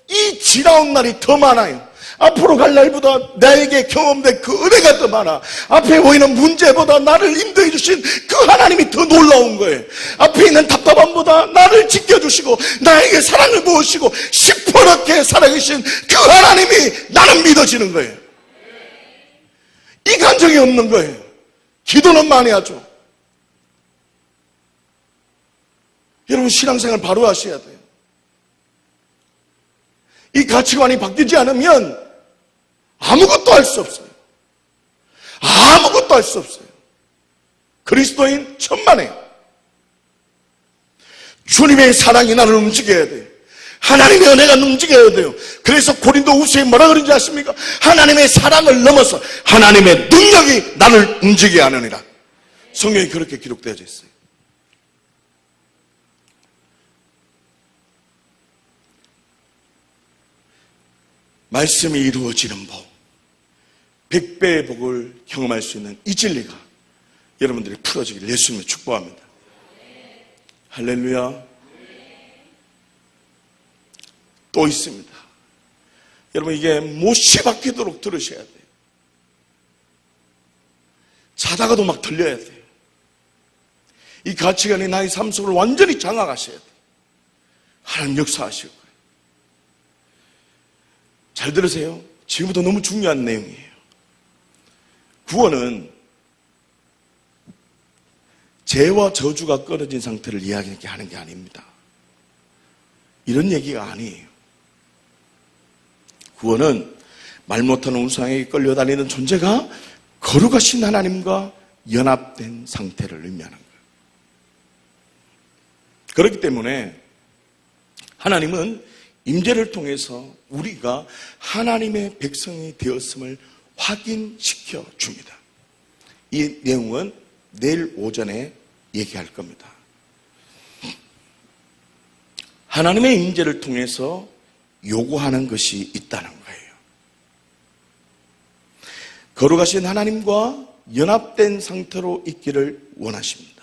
이 지나온 날이 더 많아요. 앞으로 갈 날보다 나에게 경험된 그 은혜가 더 많아. 앞에 보이는 문제보다 나를 인도해 주신 그 하나님이 더 놀라운 거예요. 앞에 있는 답답함보다 나를 지켜주시고 나에게 사랑을 부으시고 시퍼렇게 살아계신 그 하나님이 나는 믿어지는 거예요. 이 감정이 없는 거예요. 기도는 많이 하죠. 여러분, 신앙생활 바로 하셔야 돼요. 이 가치관이 바뀌지 않으면 아무것도 할 수 없어요. 아무것도 할 수 없어요. 그리스도인 천만에 주님의 사랑이 나를 움직여야 돼요. 하나님의 은혜가 움직여야 돼요. 그래서 고린도후서에 뭐라 그런지 아십니까? 하나님의 사랑을 넘어서 하나님의 능력이 나를 움직여야 하느니라. 성경이 그렇게 기록되어져 있어요. 말씀이 이루어지는 복, 100배의 복을 경험할 수 있는 이 진리가 여러분들이 풀어지기를 예수님을 축복합니다. 할렐루야. 또 있습니다. 여러분, 이게 못이 박히도록 들으셔야 돼요. 자다가도 막 들려야 돼요. 이 가치관이 나의 삶 속을 완전히 장악하셔야 돼요. 하나님 역사하실 거예요. 잘 들으세요. 지금부터 너무 중요한 내용이에요. 구원은 죄와 저주가 끊어진 상태를 이야기하는 게 아닙니다. 이런 얘기가 아니에요. 구원은 말 못하는 우상에게 끌려다니는 존재가 거룩하신 하나님과 연합된 상태를 의미하는 거예요. 그렇기 때문에 하나님은 임재를 통해서 우리가 하나님의 백성이 되었음을 확인시켜 줍니다. 이 내용은 내일 오전에 얘기할 겁니다. 하나님의 임재를 통해서 요구하는 것이 있다는 거예요. 거룩하신 하나님과 연합된 상태로 있기를 원하십니다.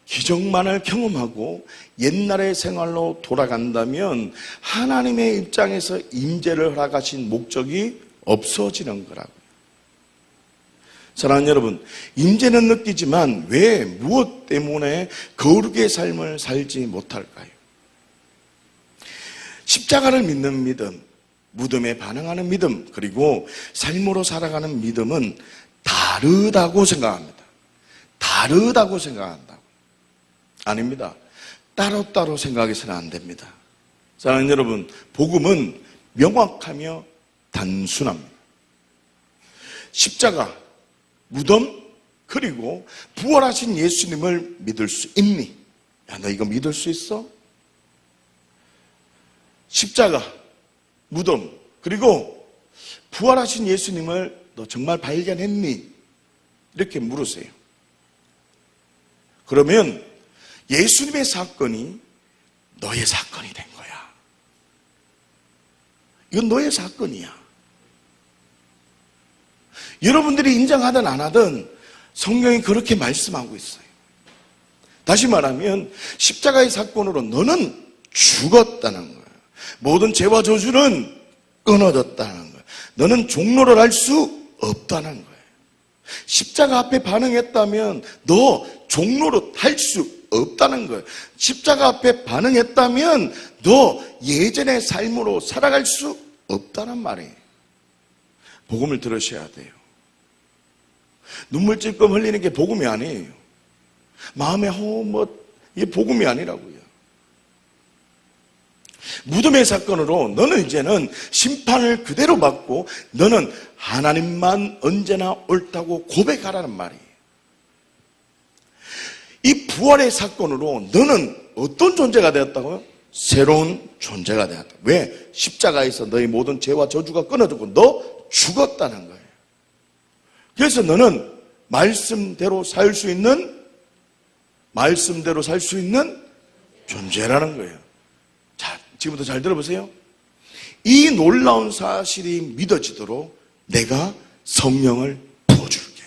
기적만을 경험하고 옛날의 생활로 돌아간다면 하나님의 입장에서 임재를 허락하신 목적이 없어지는 거라고요. 사랑하는 여러분, 임재는 느끼지만 왜 무엇 때문에 거룩의 삶을 살지 못할까요? 십자가를 믿는 믿음, 무덤에 반응하는 믿음, 그리고 삶으로 살아가는 믿음은 다르다고 생각합니다. 다르다고 생각한다고. 아닙니다. 따로따로 생각해서는 안 됩니다. 사랑하는 여러분, 복음은 명확하며 단순합니다. 십자가, 무덤, 그리고 부활하신 예수님을 믿을 수 있니? 야, 너 이거 믿을 수 있어? 십자가, 무덤, 그리고 부활하신 예수님을 너 정말 발견했니? 이렇게 물으세요. 그러면 예수님의 사건이 너의 사건이 된 거야. 이건 너의 사건이야. 여러분들이 인정하든 안 하든 성경이 그렇게 말씀하고 있어요. 다시 말하면 십자가의 사건으로 너는 죽었다는 거예요. 모든 죄와 저주는 끊어졌다는 거예요. 너는 종로를 할 수 없다는 거예요. 십자가 앞에 반응했다면 너 종로를 할 수 없다는 거예요. 십자가 앞에 반응했다면 너 예전의 삶으로 살아갈 수 없다는 말이에요. 복음을 들으셔야 돼요. 눈물 찔끔 흘리는 게 복음이 아니에요. 마음에 이게 복음이 아니라고요. 무덤의 사건으로 너는 이제는 심판을 그대로 받고 너는 하나님만 언제나 옳다고 고백하라는 말이에요. 이 부활의 사건으로 너는 어떤 존재가 되었다고요? 새로운 존재가 되었다. 왜? 십자가에서 너의 모든 죄와 저주가 끊어졌고 너 죽었다는 거예요. 그래서 너는 말씀대로 살 수 있는 존재라는 거예요. 자, 지금부터 잘 들어보세요. 이 놀라운 사실이 믿어지도록 내가 성령을 부어줄게.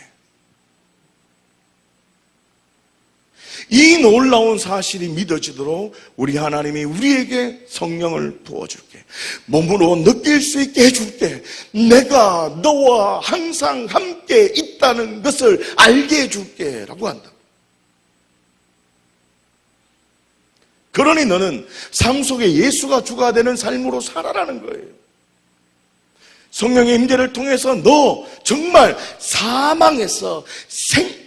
이 놀라운 사실이 믿어지도록 우리 하나님이 우리에게 성령을 부어줄게. 몸으로 느낄 수 있게 해줄게. 내가 너와 항상 함께 있다는 것을 알게 해줄게 라고 한다. 그러니 너는 삶 속에 예수가 주가 되는 삶으로 살아라는 거예요. 성령의 임재를 통해서 너 정말 사망에서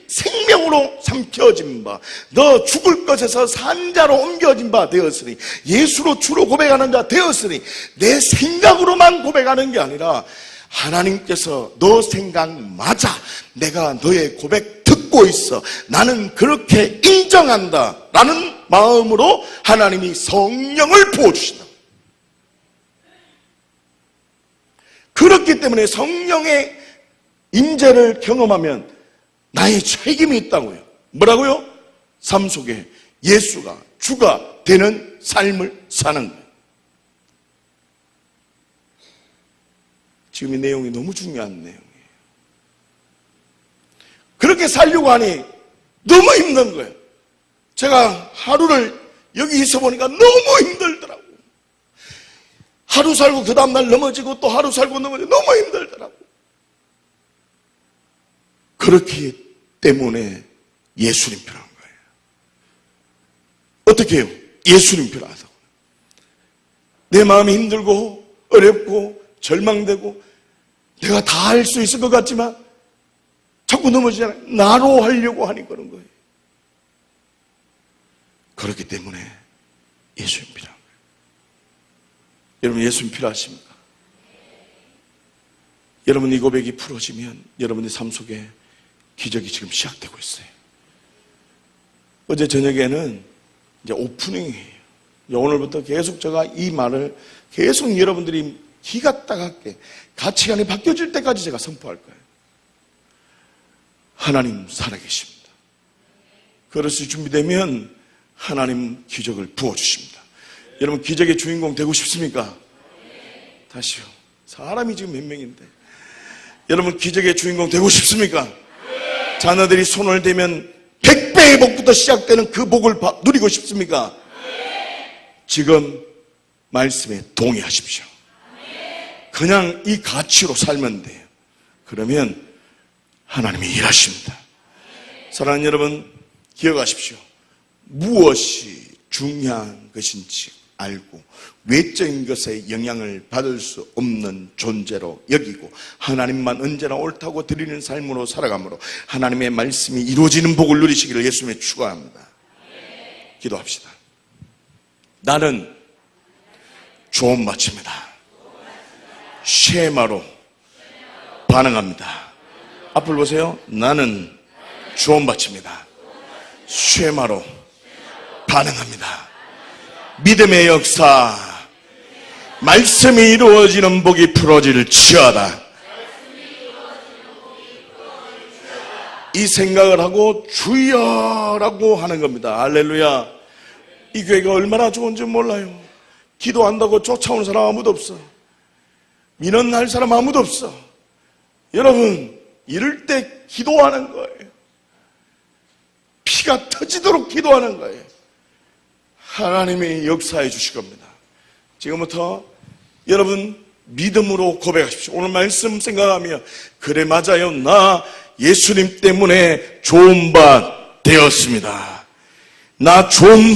생명으로 삼켜진 바, 너 죽을 것에서 산 자로 옮겨진 바 되었으니, 예수로 주로 고백하는 자 되었으니, 내 생각으로만 고백하는 게 아니라 하나님께서 너 생각 맞아, 내가 너의 고백 듣고 있어, 나는 그렇게 인정한다 라는 마음으로 하나님이 성령을 부어주신다. 그렇기 때문에 성령의 임재를 경험하면 나의 책임이 있다고요. 뭐라고요? 삶 속에 예수가 주가 되는 삶을 사는 거예요. 지금 이 내용이 너무 중요한 내용이에요. 그렇게 살려고 하니 너무 힘든 거예요. 제가 하루를 여기 있어 보니까 너무 힘들더라고요. 하루 살고 그 다음날 넘어지고 또 하루 살고 넘어지고 너무 힘들더라고요. 그렇기 때문에 예수님 필요한 거예요. 어떻게 해요? 예수님 필요하다고. 내 마음이 힘들고 어렵고 절망되고 내가 다 할 수 있을 것 같지만 자꾸 넘어지잖아요. 나로 하려고 하니 그런 거예요. 그렇기 때문에 예수님 필요한 거예요. 여러분 예수님 필요하십니까? 여러분 이 고백이 풀어지면 여러분의 삶 속에 기적이 지금 시작되고 있어요. 어제 저녁에는 이제 오프닝이에요. 오늘부터 계속 제가 이 말을 계속 여러분들이 기가 따갑게 가치관이 바뀌어질 때까지 제가 선포할 거예요. 하나님 살아계십니다. 그릇이 준비되면 하나님 기적을 부어주십니다. 여러분 기적의 주인공 되고 싶습니까? 다시요. 사람이 지금 몇 명인데 여러분 기적의 주인공 되고 싶습니까? 자녀들이 손을 대면 100배의 복부터 시작되는 그 복을 누리고 싶습니까? 지금 말씀에 동의하십시오. 그냥 이 가치로 살면 돼요. 그러면 하나님이 일하십니다. 사랑하는 여러분 기억하십시오. 무엇이 중요한 것인지 알고 외적인 것에 영향을 받을 수 없는 존재로 여기고 하나님만 언제나 옳다고 드리는 삶으로 살아가므로 하나님의 말씀이 이루어지는 복을 누리시기를 예수님의 축원합니다. 기도합시다. 나는 조언받칩니다. 쉐마로 반응합니다. 앞을 보세요. 나는 조언받칩니다. 쉐마로 반응합니다. 믿음의 역사, 말씀이 이루어지는 복이 풀어질지어다. 이 생각을 하고 주여라고 하는 겁니다. 할렐루야. 이 교회가 얼마나 좋은지 몰라요. 기도한다고 쫓아오는 사람 아무도 없어. 민원할 사람 아무도 없어. 여러분 이럴 때 기도하는 거예요. 피가 터지도록 기도하는 거예요. 하나님이 역사해 주실 겁니다. 지금부터 여러분 믿음으로 고백하십시오. 오늘 말씀 생각하며 그래 맞아요. 나 예수님 때문에 좋은 바 되었습니다. 나 좋은